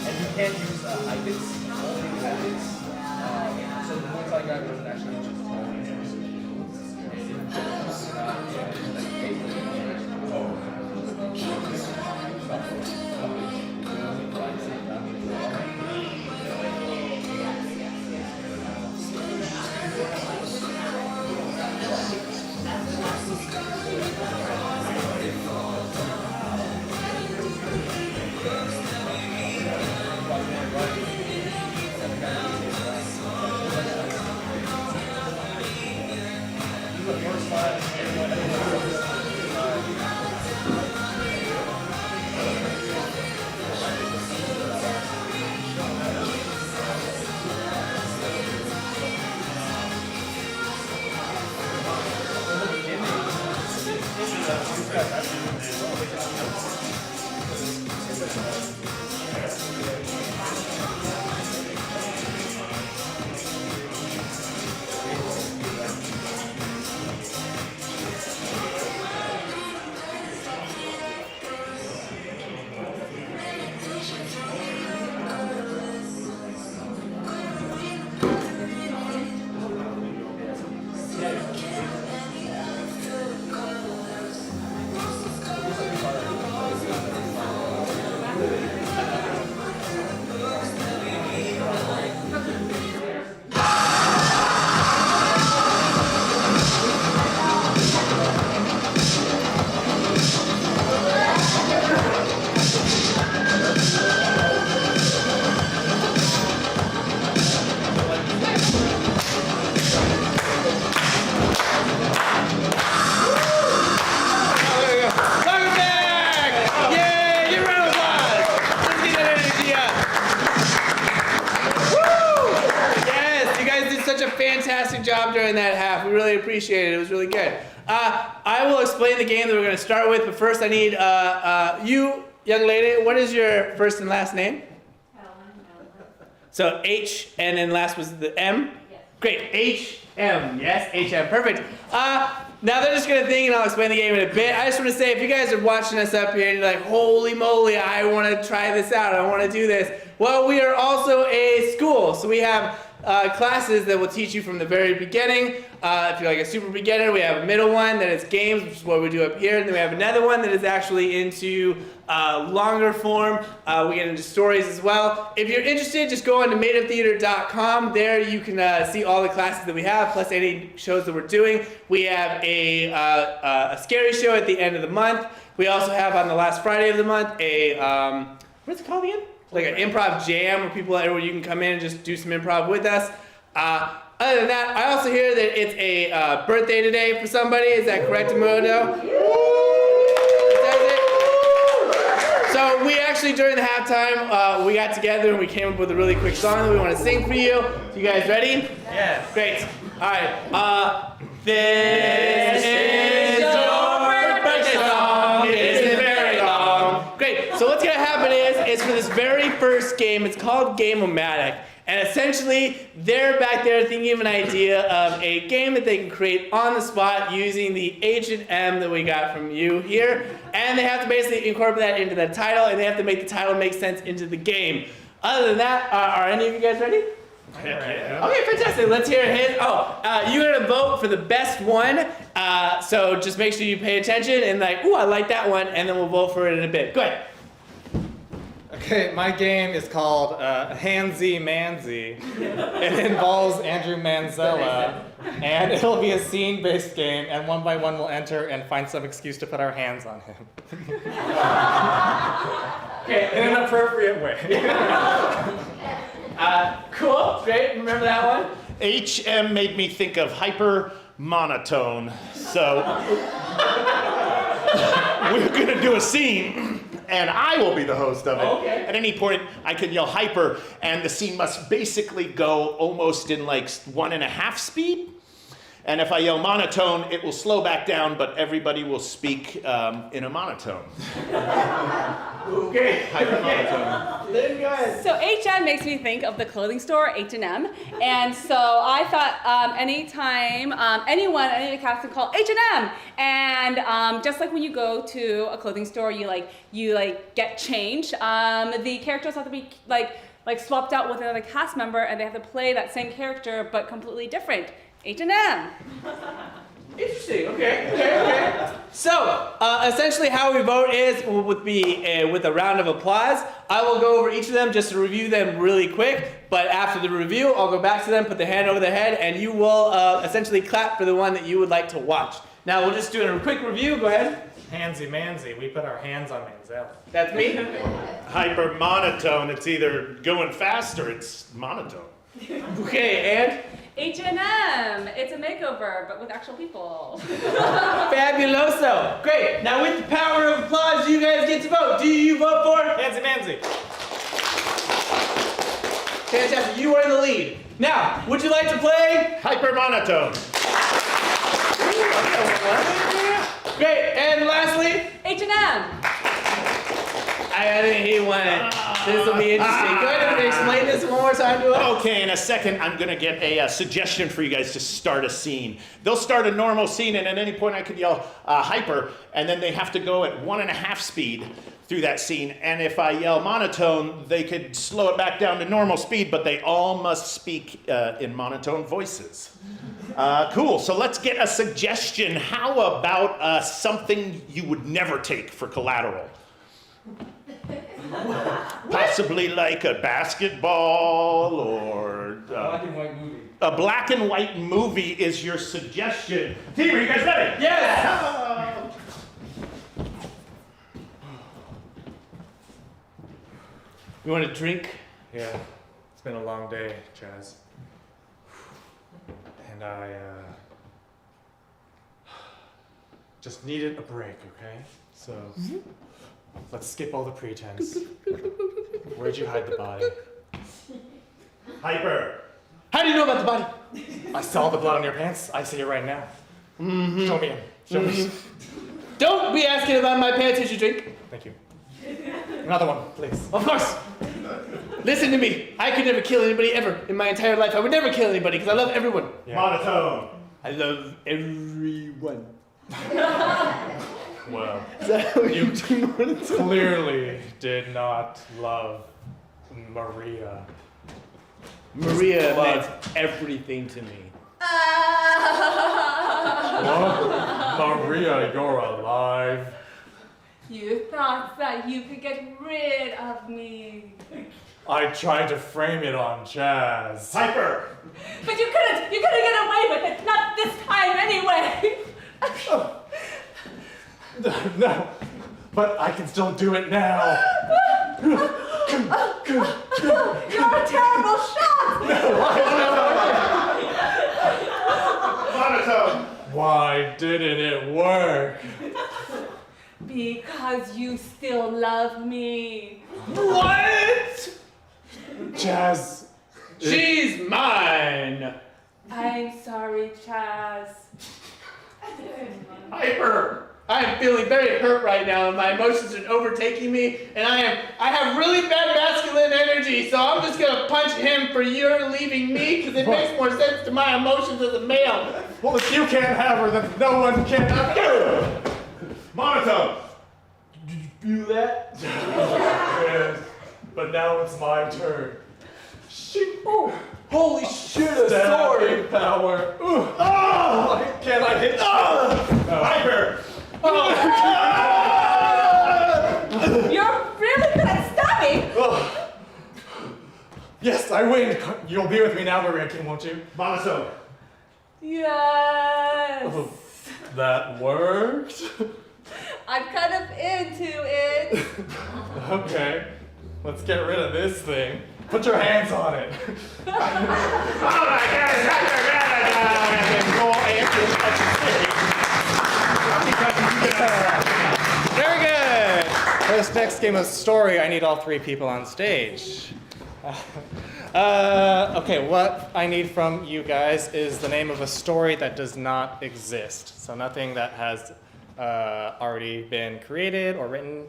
And you can't use hyphens, only hyphens. So the multi-guy wasn't actually just fantastic job during that half. We really appreciate it. It was really good. I will explain the game that we're going to start with, but first I need you, young lady, what is your first and last name? So H, and then last was the M? Yes. Great, H-M, yes, H-M, perfect. Now they're just gonna think and I'll explain the game in a bit. I just wanna say, if you guys are watching us up here and you're like, holy moly, I wanna try this out, I wanna do this. Well, we are also a school, so we have classes that will teach you from the very beginning. If you're like a super beginner, we have a middle one that is games, which is what we do up here. And then we have another one that is actually into longer form. We get into stories as well. If you're interested, just go on to madeuptheater.com. There you can see all the classes that we have, plus any shows that we're doing. We have a scary show at the end of the month. We also have on the last Friday of the month a, what's it called again? Like an improv jam where you can come in and just do some improv with us. Other than that, I also hear that it's a birthday today for somebody. Is that correct, Mono? So we actually, during the halftime, we got together and we came up with a really quick song that we want to sing for you. So you guys ready? Yes. Great. All right. This is your birthday song. It isn't very long. Great. So what's going to happen is for this very first game, it's called Game-O-Matic. And essentially, they're back there thinking of an idea of a game that they can create on the spot using the H and M that we got from you here. And they have to basically incorporate that into the title, and they have to make the title make sense into the game. Other than that, are any of you guys ready? Yeah. Okay, fantastic. Let's hear his. You're gonna vote for the best one. So just make sure you pay attention and I like that one, and then we'll vote for it in a bit. Go ahead. Okay, my game is called Handsy Mansy. It involves Andrew Manzella, and it'll be a scene-based game, and one by one we'll enter and find some excuse to put our hands on him. Okay, In an appropriate way. cool, great. Remember that one? HM made me think of hyper monotone. So we're gonna do a scene, and I will be the host of it. Okay. At any point, I can yell hyper, and the scene must basically go almost in like 1.5 speed. And if I yell monotone, it will slow back down, but everybody will speak in a monotone. Okay. Hyper monotone. Then go ahead. So HM makes me think of the clothing store H&M, and so I thought anytime anyone, any of the cast can call H&M, and just like when you go to a clothing store, you get change. The characters have to be like swapped out with another cast member, and they have to play that same character but completely different. H&M. Interesting. Okay. So, essentially, how we vote would be with a round of applause. I will go over each of them just to review them really quick. But after the review, I'll go back to them, put the hand over their head, and you will essentially clap for the one that you would like to watch. Now, we'll just do a quick review. Go ahead. Handsy Mansy, we put our hands on Manzel. That's me. Hyper monotone, it's either going fast or it's monotone. Okay, and H&M. It's a makeover, but with actual people. fabuloso. Great. Now, with the power of applause, you guys get to vote. Do you vote for? Handsy Mansy. Fantastic. You are in the lead. Now, would you like to play? Hyper monotone. Great. And lastly, H&M. I think he won it. This will be interesting. Go ahead and explain this one more time to us. Okay, in a second, I'm going to get a suggestion for you guys to start a scene. They'll start a normal scene, and at any point I could yell hyper, and then they have to go at 1.5 speed through that scene. And if I yell monotone, they could slow it back down to normal speed, but they all must speak in monotone voices. Cool, so let's get a suggestion. How about something you would never take for collateral? Possibly like a basketball or Black and white movie. a black and white movie is your suggestion. Team, are you guys ready? Yes. You want a drink? Yeah, it's been a long day, Chaz. And I just needed a break, okay? So let's skip all the pretense. Where'd you hide the body? Hyper. How do you know about the body? I saw the blood on your pants. I see it right now. Show me him. Show me. Don't be asking about my pants as you drink. Thank you. Another one, please. Of course. Listen to me. I could never kill anybody ever in my entire life. I would never kill anybody because I love everyone. Yeah. Monotone. I love everyone. Well, Is that how you do monotone? clearly did not love Maria. Maria Blood. meant everything to me. What? Maria, you're alive. You thought that you could get rid of me. I tried to frame it on Chaz. Hyper. But you couldn't get away with it. Not this time anyway. No, but I can still do it now. You're a terrible shot. Monotone. Why didn't it work? Because you still love me. What? Chaz. She's mine. I'm sorry, Chaz. Hyper. I am feeling very hurt right now, and my emotions are overtaking me, and I have really bad masculine energy, so I'm just gonna punch him for your leaving me, because it makes more sense to my emotions as a male. Well, if you can't have her, then no one can have you. Monotone. Feel that? Yes, but now it's my turn. Oh, holy shit, a sword! Stabbing power. Oh! Can I hit you? Hyper. You're really good at stabbing. Oh. Yes, I win. You'll be with me now, Maria King, won't you? Monotone. Yes. Oh, that worked. I'm kind of into it. Okay, let's get rid of this thing. Put your hands on it. Oh my Very good. For this next game of story, I need all 3 people on stage. Okay, what I need from you guys is the name of a story that does not exist. So nothing that has already been created or written.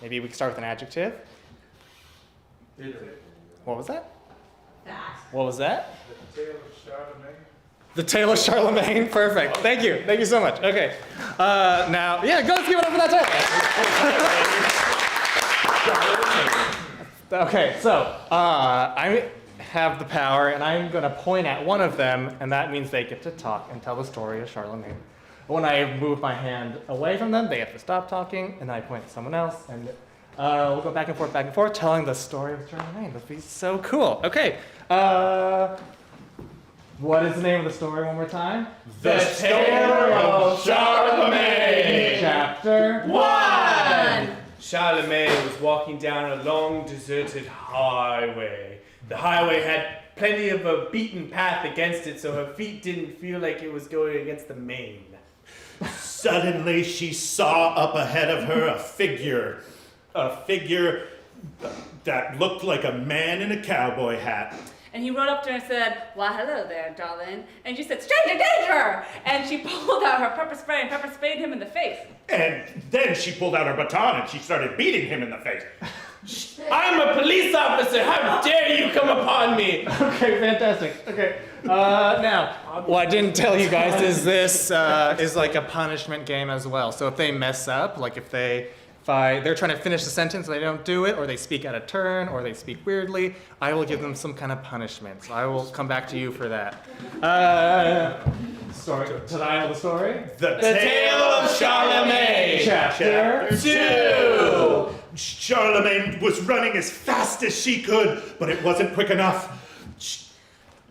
Maybe we can start with an adjective. What was that? What was that? The Tale of Charlemagne. The Tale of Charlemagne. Perfect. Thank you. Thank you so much. Okay. Now, yeah, go, let's give it up for that title. Okay, so I have the power, and I'm going to point at one of them, and that means they get to talk and tell the story of Charlemagne. When I move my hand away from them, they have to stop talking, and I point at someone else, and we'll go back and forth, telling the story of Charlemagne. That'd be so cool. Okay. What is the name of the story one more time? The Tale of Charlemagne. Chapter 1! Charlemagne was walking down a long, deserted highway. The highway had plenty of a beaten path against it, so her feet didn't feel like it was going against the main. Suddenly she saw up ahead of her a figure that looked like a man in a cowboy hat. And he rode up to her and said, "Why, hello there, darling." And she said, "Stranger danger!" And she pulled out her pepper spray and pepper sprayed him in the face. And then she pulled out her baton and she started beating him in the face. I'm a police officer! How dare you come upon me! Okay, fantastic. Okay, now, what I didn't tell you guys is this is like a punishment game as well. So if they mess up, like if they're trying to finish the sentence and they don't do it, or they speak out of turn, or they speak weirdly, I will give them some kind of punishment. So I will come back to you for that. Story. Did I know the story? The Tale of Charlemagne! Chapter 2! Charlemagne was running as fast as she could, but it wasn't quick enough.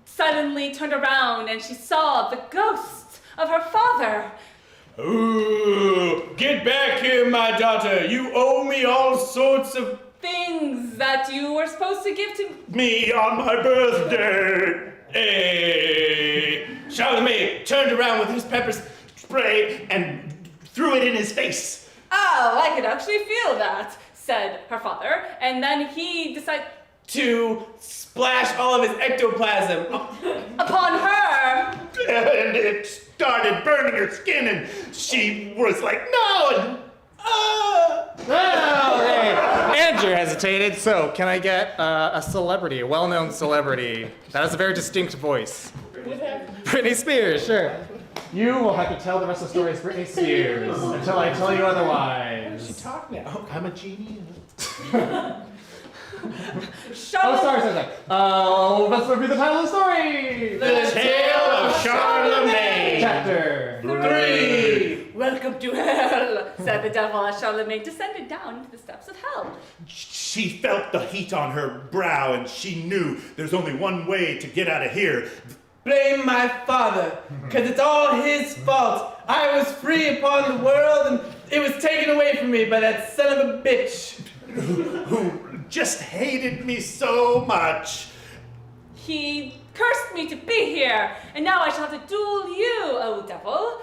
Suddenly turned around and she saw the ghost of her father. Ooh, get back here, my daughter. You owe me all sorts of Things that you were supposed to give to Me on my birthday. Hey! Charlemagne turned around with his pepper Spray and threw it in his face. Oh, I could actually feel that, said her father. And then he decided to splash all of his ectoplasm. upon her. And it started burning her skin, and she was like, "No!" And, Okay. Andrew hesitated, so can I get a celebrity, a well-known celebrity that has a very distinct voice? Britney Spears, sure. You will have to tell the rest of the story as Britney Spears until I tell you otherwise. Talk now. I'm a genie. Charlemagne. Let's review the title of the story. The Tale of Charlemagne. Chapter 3. Welcome to hell, said the devil as Charlemagne descended down into the steps of hell. She felt the heat on her brow, and she knew there's only one way to get out of here. Blame my father, because it's all his fault. I was free upon the world, and it was taken away from me by that son of a bitch. Who just hated me so much. He cursed me to be here, and now I shall have to duel you, oh devil.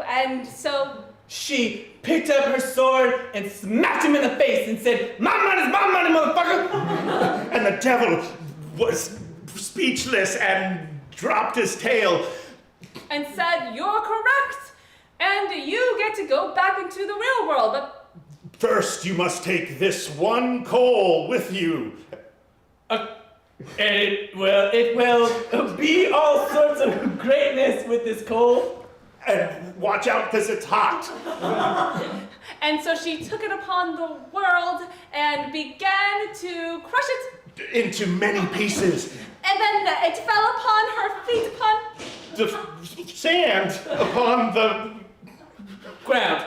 And so She picked up her sword and smacked him in the face and said, "My money's my money, motherfucker!" And the devil was speechless and dropped his tail. and said, "You're correct, and you get to go back into the real world, but First, you must take this one coal with you. And it will be all sorts of greatness with this coal. And watch out, because it's hot. And so she took it upon the world and began to crush it. Into many pieces. And then it fell upon her feet, upon The sand upon the Ground.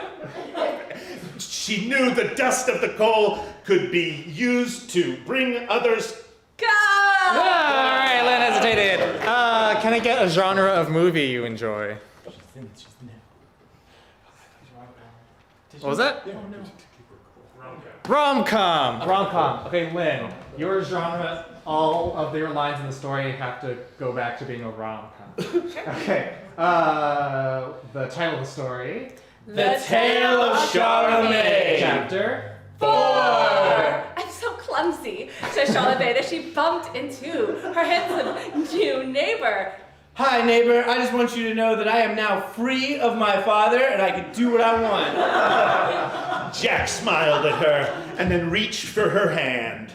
She knew the dust of the coal could be used to bring others. go. All right, Lynn hesitated. Can I get a genre of movie you enjoy? What was that? Rom-com. Rom-com. Okay, Lynn, your genre, all of your lines in the story have to go back to being a rom-com. Okay. The title of the story. The Tale of Charlemagne. Chapter 4. I'm so clever. clumsy, said Charlemagne as she bumped into her handsome new neighbor. Hi, neighbor. I just want you to know that I am now free of my father and I can do what I want. Jack smiled at her and then reached for her hand.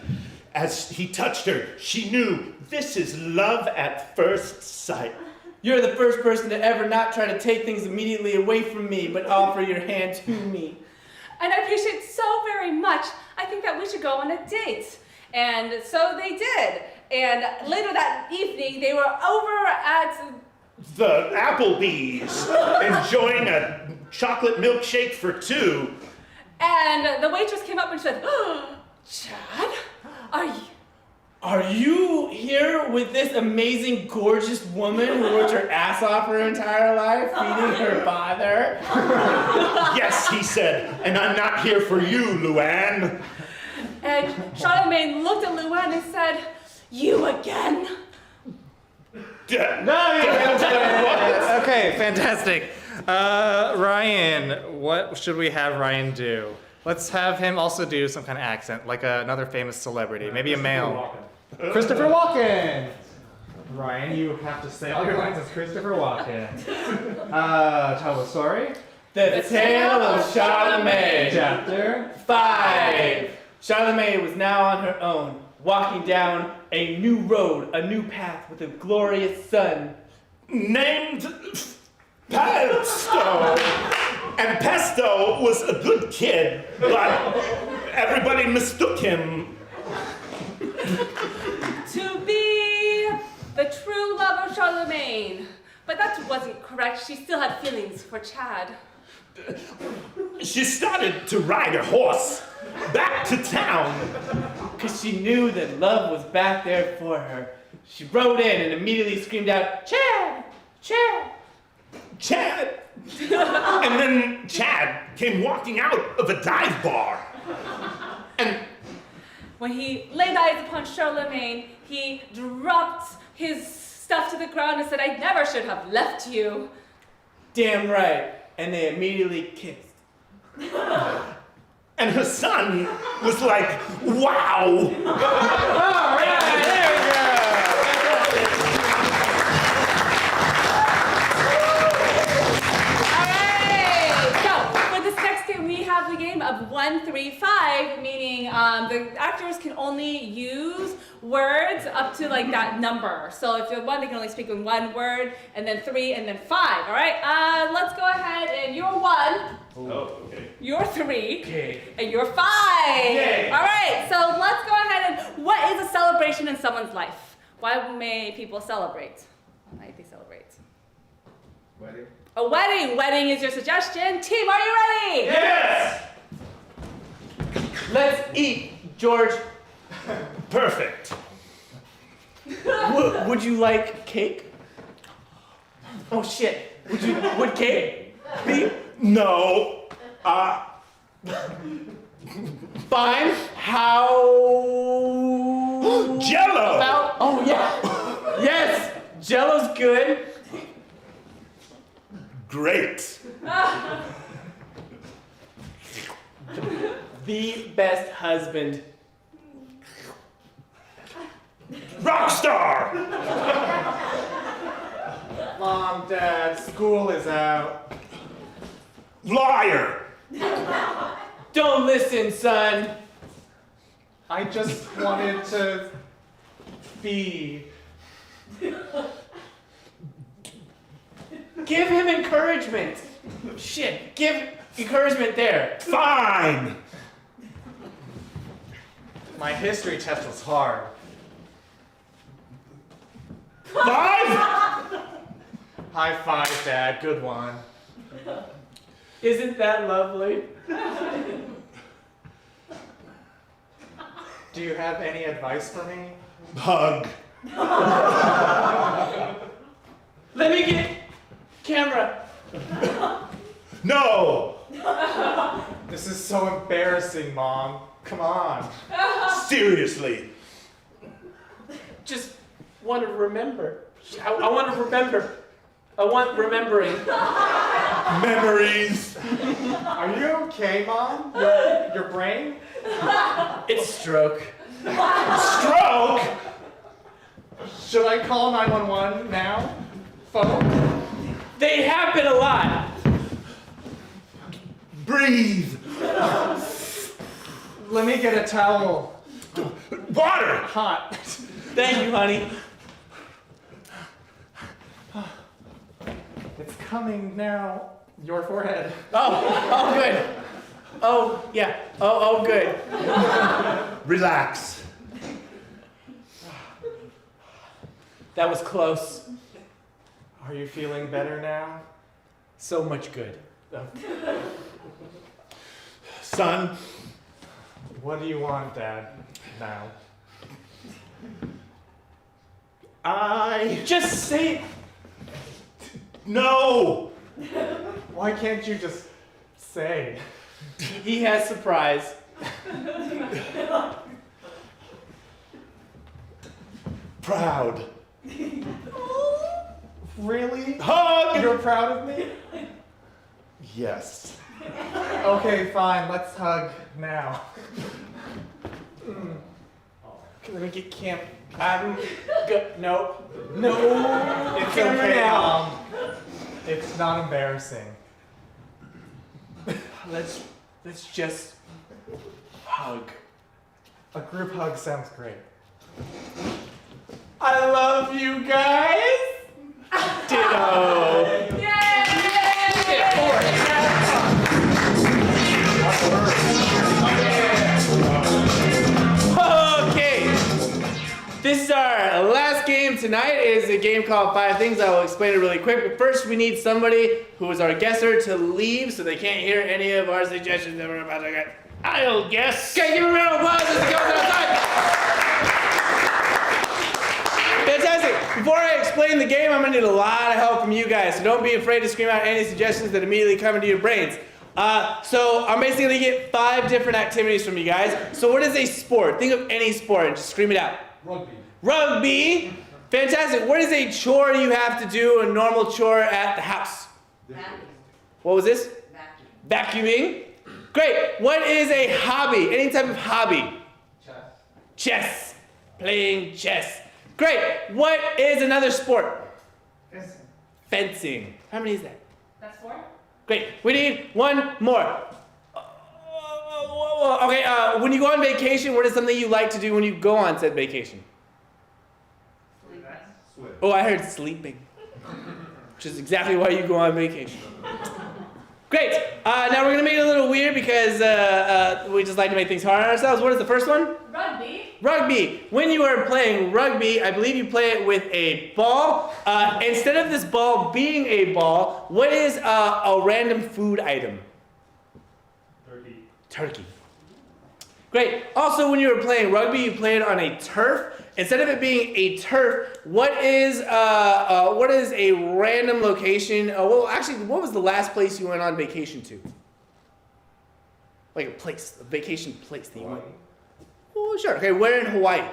As he touched her, she knew this is love at first sight. You're the first person to ever not try to take things immediately away from me, but offer your hand to me. And I appreciate so very much. I think that we should go on a date. And so they did. And later that evening, they were over at The Applebee's, enjoying a chocolate milkshake for two. and the waitress came up and said, "Oh, Chad, Are you here with this amazing, gorgeous woman who worked her ass off her entire life, feeding her father? Yes, he said, and I'm not here for you, Luann. And Charlemagne looked at Luann and said, "You again?" Okay, fantastic. Ryan, what should we have Ryan do? Let's have him also do some kind of accent, like another famous celebrity, maybe a male. Christopher Walken! Ryan, you have to say all your lines as Christopher Walken. Tell the story. The Tale of Charlemagne. Chapter 5. Charlemagne was now on her own, walking down a new road, a new path with a glorious sun. Named Pesto. And Pesto was a good kid, but everybody mistook him. To be the true love of Charlemagne. But that wasn't correct. She still had feelings for Chad. She started to ride a horse back to town. Because she knew that love was back there for her. She rode in and immediately screamed out, "Chad! Chad!" Chad. And then Chad came walking out of a dive bar. And When he laid eyes upon Charlemagne, he dropped his stuff to the ground and said, "I never should have left you." Damn right. And they immediately kissed. and her son was like, wow. All right, there we go. The game of 1-3-5, meaning the actors can only use words up to like that number. So if you're 1, they can only speak in 1 word, and then 3, and then 5. All right. Let's go ahead and you're 1. Oh, okay. You're 3. Okay. And you're 5. Yay. All right. So let's go ahead and what is a celebration in someone's life? Why may people celebrate? Why might they celebrate? Wedding. A wedding. Wedding is your suggestion. Team, are you ready? Yes! Let's eat, George. Perfect. Would you like cake? Oh shit. Would cake be No. fine? How Jello! about oh yeah. Yes, Jello's good. Great. The best husband. Rockstar! Mom, Dad, school is out. Liar! Don't listen, son. I just wanted to be. Give him encouragement. Shit, give encouragement there. Fine! My history test was hard. 5? High five, Dad. Good one. Isn't that lovely? Do you have any advice for me? Hug. Let me get camera. No! This is so embarrassing, Mom. Come on. Seriously. Just want to remember. I want to remember. I want remembering. Memories. Are you okay, Mom? Your brain? It's stroke. Stroke? Should I call 911 now? Phone? They happen a lot. Breathe. Let me get a towel. Water. Hot. Thank you, honey. It's coming now. Your forehead. Oh, good. Oh, yeah. Oh, good. Relax. That was close. Are you feeling better now? So much good. Son, What do you want, Dad? Now. Just say it. No. Why can't you just say? He has surprise. Proud. Really? Hug. You're proud of me? Yes. Okay, fine. Let's hug now. Let me get camp. I'm good. No. No. It's Camera okay, now. Mom. It's not embarrassing. Let's just hug. A group hug sounds great. I love you guys. Ditto. Okay. This is our last game tonight. It is a game called 5 Things. I will explain it really quick. But first, we need somebody who is our guesser to leave so they can't hear any of our suggestions that we're about to get. I'll guess. Okay, give him a round of applause as he goes outside. Fantastic. Before I explain the game, I'm going to need a lot of help from you guys. So don't be afraid to scream out any suggestions that immediately come into your brains. So I'm basically going to get 5 different activities from you guys. So what is a sport? Think of any sport and just scream it out. Rugby. Rugby. Fantastic. What is a chore you have to do, a normal chore at the house? Vacuum. What was this? Vacuum. Vacuuming. Great. What is a hobby? Any type of hobby? Chess. Chess. Playing chess. Great. What is another sport? Fencing. Fencing. How many is that? That's 4. Great. We need one more. Okay, when you go on vacation, what is something you like to do when you go on said vacation? Sleeping. Oh, I heard sleeping. Which is exactly why you go on vacation. Great. Now we're going to make it a little weird because we just like to make things hard on ourselves. What is the first one? Rugby. Rugby. When you are playing rugby, I believe you play it with a ball. Instead of this ball being a ball, what is a random food item? Turkey. Turkey. Great. Also, when you were playing rugby, you played on a turf. Instead of it being a turf, what is a random location? Well, actually, what was the last place you went on vacation to? Like a vacation place that you went. Oh, sure. Okay, where in Hawaii?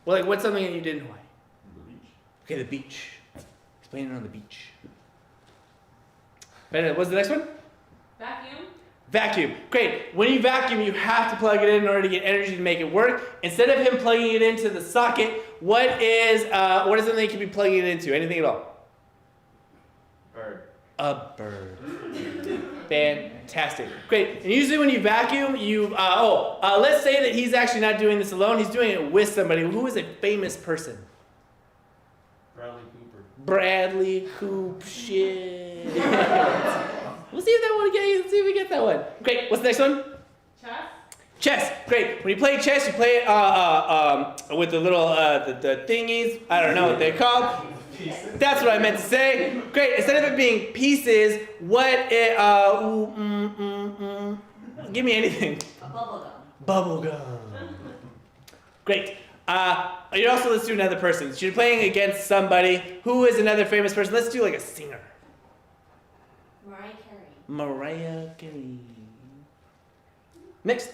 Well, like, what's something that you did in Hawaii? The beach. Okay, the beach. Explain it on the beach. What's the next one? Vacuum. Vacuum. Great. When you vacuum, you have to plug it in order to get energy to make it work. Instead of him plugging it into the socket, what is something he could be plugging it into? Anything at all? Bird. A bird. Fantastic. Great. And usually when you vacuum, let's say that he's actually not doing this alone. He's doing it with somebody. Who is a famous person? Bradley Cooper. Bradley Coop. Shit. We'll see if that one again. Let's see if we get that one. Great. What's the next one? Chess. Chess. Great. When you play chess, you play it with the little the thingies. I don't know what they're called. That's what I meant to say. Great. Instead of it being pieces, give me anything. A bubble gum. Bubble gum. Great. Let's do another person. So you're playing against somebody. Who is another famous person? Let's do like a singer. Mariah Carey. Next.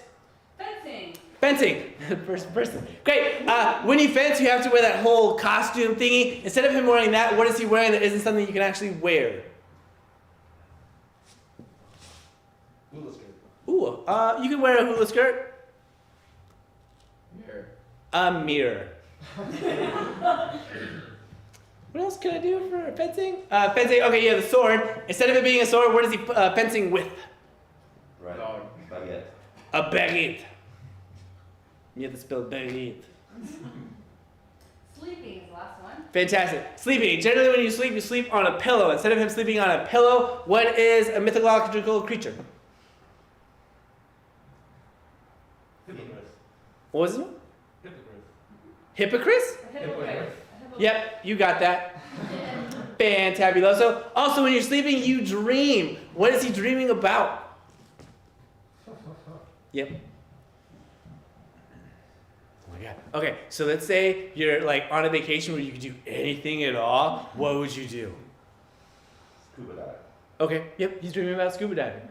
Fencing. Fencing. First person. Great. When you fence, you have to wear that whole costume thingy. Instead of him wearing that, what is he wearing that isn't something you can actually wear? Hula skirt. Ooh, you can wear a hula skirt. Hair. A mirror. What else can I do for fencing? Fencing, okay, yeah, the sword. Instead of it being a sword, what is he fencing with? Right. Baguette. A baguette. You have to spell baguette. Sleeping is the last one. Fantastic. Sleeping. Generally, when you sleep on a pillow. Instead of him sleeping on a pillow, what is a mythological creature? What was it? Hippocris? Yep, you got that. Fantabuloso. Also, when you're sleeping, you dream. What is he dreaming about? Yep. Oh my God. Okay, so let's say you're like on a vacation where you could do anything at all. What would you do? Scuba dive. Okay, yep, he's dreaming about scuba diving.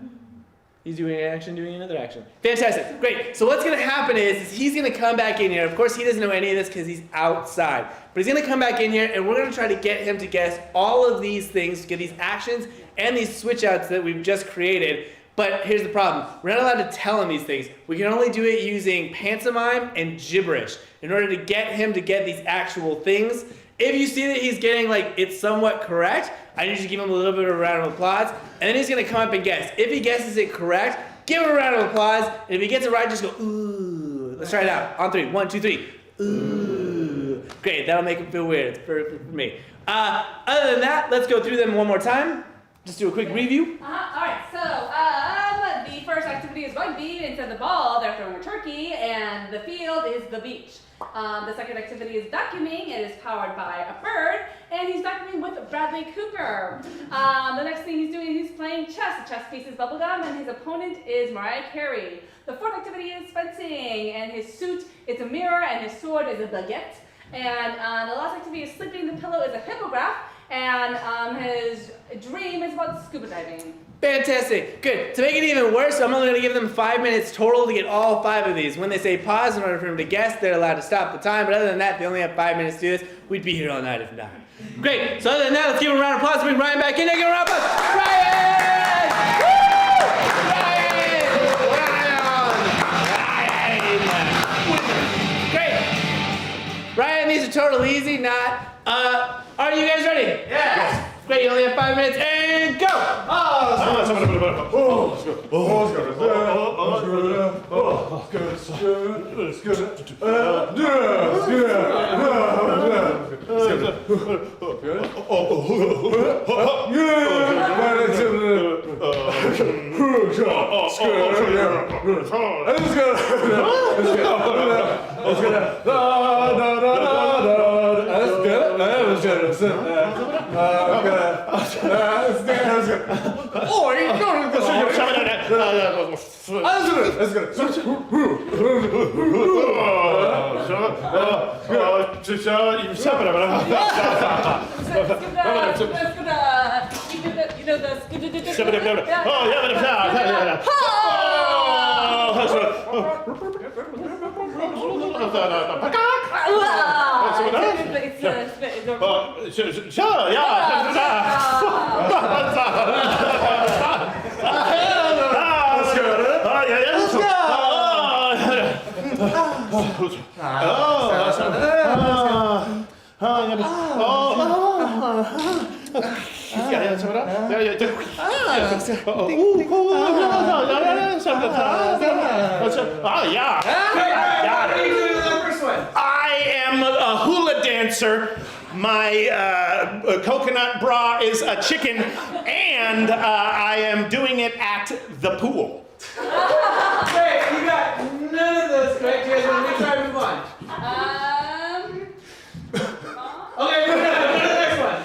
He's doing an action, doing another action. Fantastic, great. So what's gonna happen is he's gonna come back in here. Of course, he doesn't know any of this because he's outside. But he's gonna come back in here and we're gonna try to get him to guess all of these things, get these actions and these switch outs that we've just created. But here's the problem. We're not allowed to tell him these things. We can only do it using pantomime and gibberish in order to get him to get these actual things. If you see that he's getting like it's somewhat correct, I need you to give him a little bit of a round of applause, and then he's gonna come up and guess. If he guesses it correct, give him a round of applause, and if he gets it right, just go, ooh. Let's try it out. On 3. 1, 2, 3. Ooh. Great, that'll make him feel weird. It's perfect for me. Other than that, let's go through them one more time. Just do a quick review. Alright, so the first activity is rugby. Instead of the ball, they're throwing a turkey, and the field is the beach. The second activity is vacuuming. It is powered by a bird, and he's vacuuming with Bradley Cooper. The next thing he's doing, he's playing chess. The chess piece is bubblegum, and his opponent is Mariah Carey. The fourth activity is fencing, and his suit is a mirror, and his sword is a baguette. And the last activity is sleeping. The pillow is a hippogriff, and his dream is about scuba diving. Fantastic. Good. To make it even worse, I'm only going to give them 5 minutes total to get all 5 of these. When they say pause in order for them to guess, they're allowed to stop the time. But other than that, they only have 5 minutes to do this. We'd be here all night if not. Great. So other than that, let's give him a round of applause. Bring Ryan back in there. Give him a round of applause. Ryan! Woo! Ryan! Ryan! Great. Ryan, these are totally easy. Not. Are you guys ready? Yes. Great. You only have 5 minutes. And go. I am a hula dancer. My coconut bra is a chicken, and I am doing it at the pool. Great, you got none of those correct. You guys want to retry and move on? Okay, go to the next one.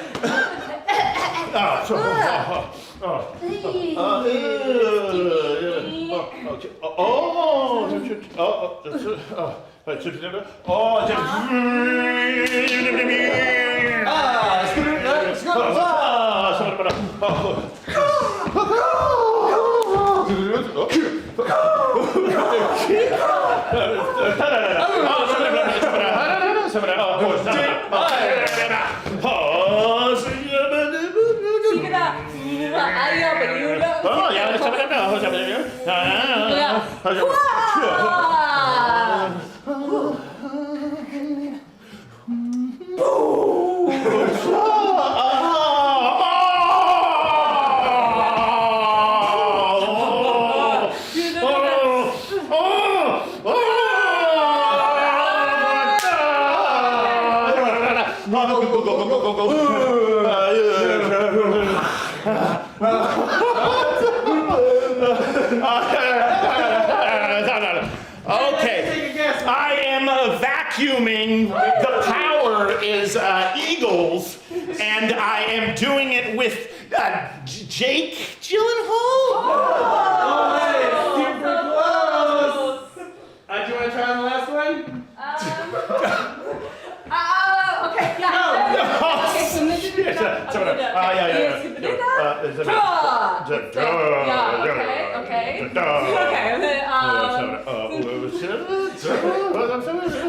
Okay. Take a guess. I am vacuuming. The power is Eagles, and I am doing it with Jake Gyllenhaal. Oh, that is super close. Do you want to try on the last one? Okay, yeah. Okay, so maybe we Yeah. Okay, and then okay, and then Suda is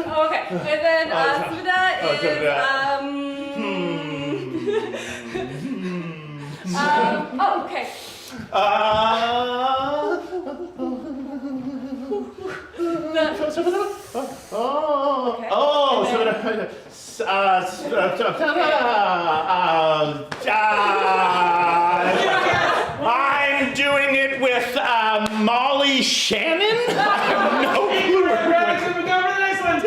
oh, okay. I'm doing it with Molly Shannon. I have no clue. We're going for the next one.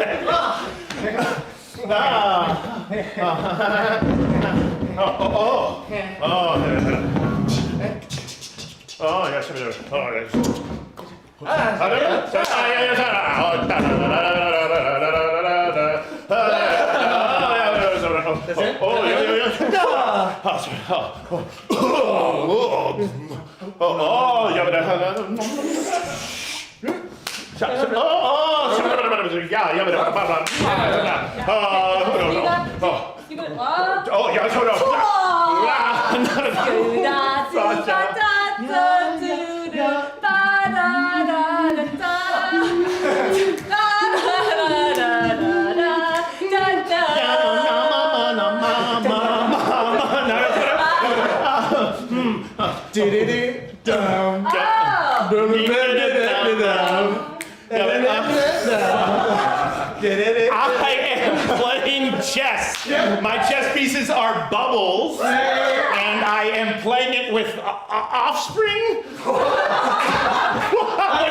I am playing chess. My chess pieces are bubbles, and I am playing it with Offspring.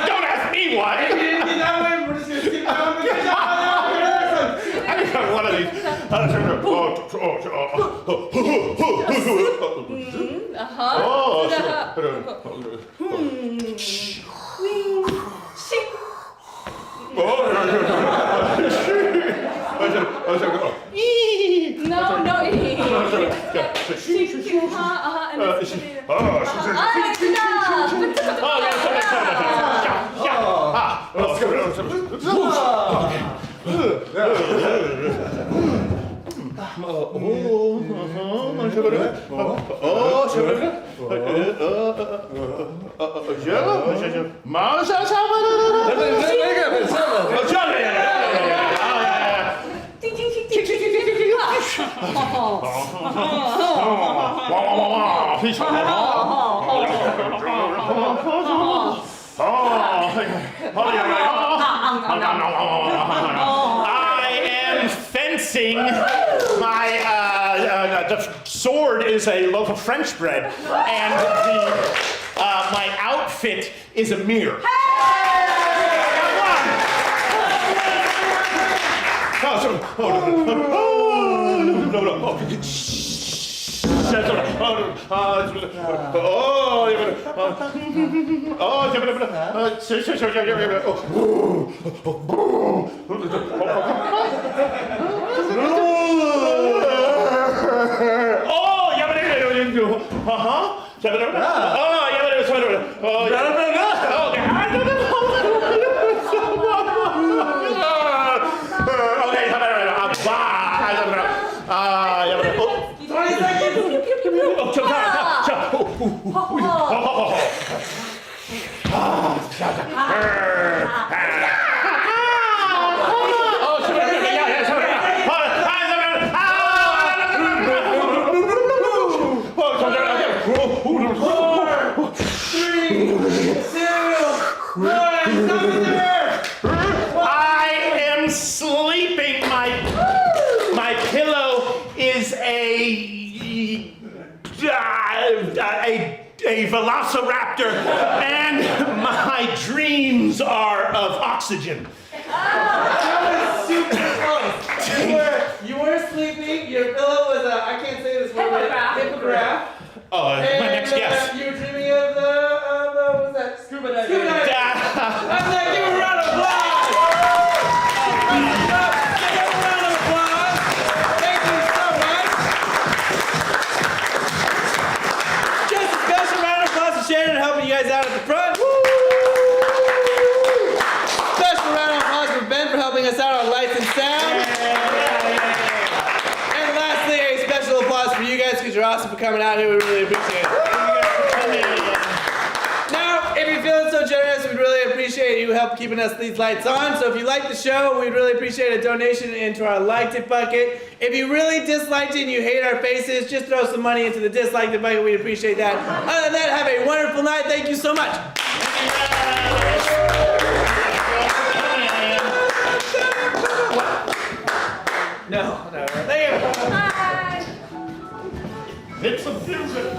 Don't ask me what. If you didn't get that one, we're just going to skip that one. Good job. I got one of these. I am fencing. The sword is a loaf of French bread, and my outfit is a mirror. I am sleeping. My pillow is a velociraptor, and my dreams are of oxygen. That was super close. You were sleeping. Your pillow was I can't say this word. Hippogriff. Hippogriff. Oh, my next guess. guys out at the front. Special round of applause for Ben for helping us out on lights and sound. And lastly, a special applause for you guys because you're awesome for coming out here. We really appreciate it. Now, if you're feeling so generous, we'd really appreciate you help keeping us these lights on. So if you like the show, we'd really appreciate a donation into our liked it bucket. If you really disliked it and you hate our faces, just throw some money into the disliked it bucket. We'd appreciate that. Other than that, have a wonderful night. Thank you so much. No. Thank you. Bye. Hit some music.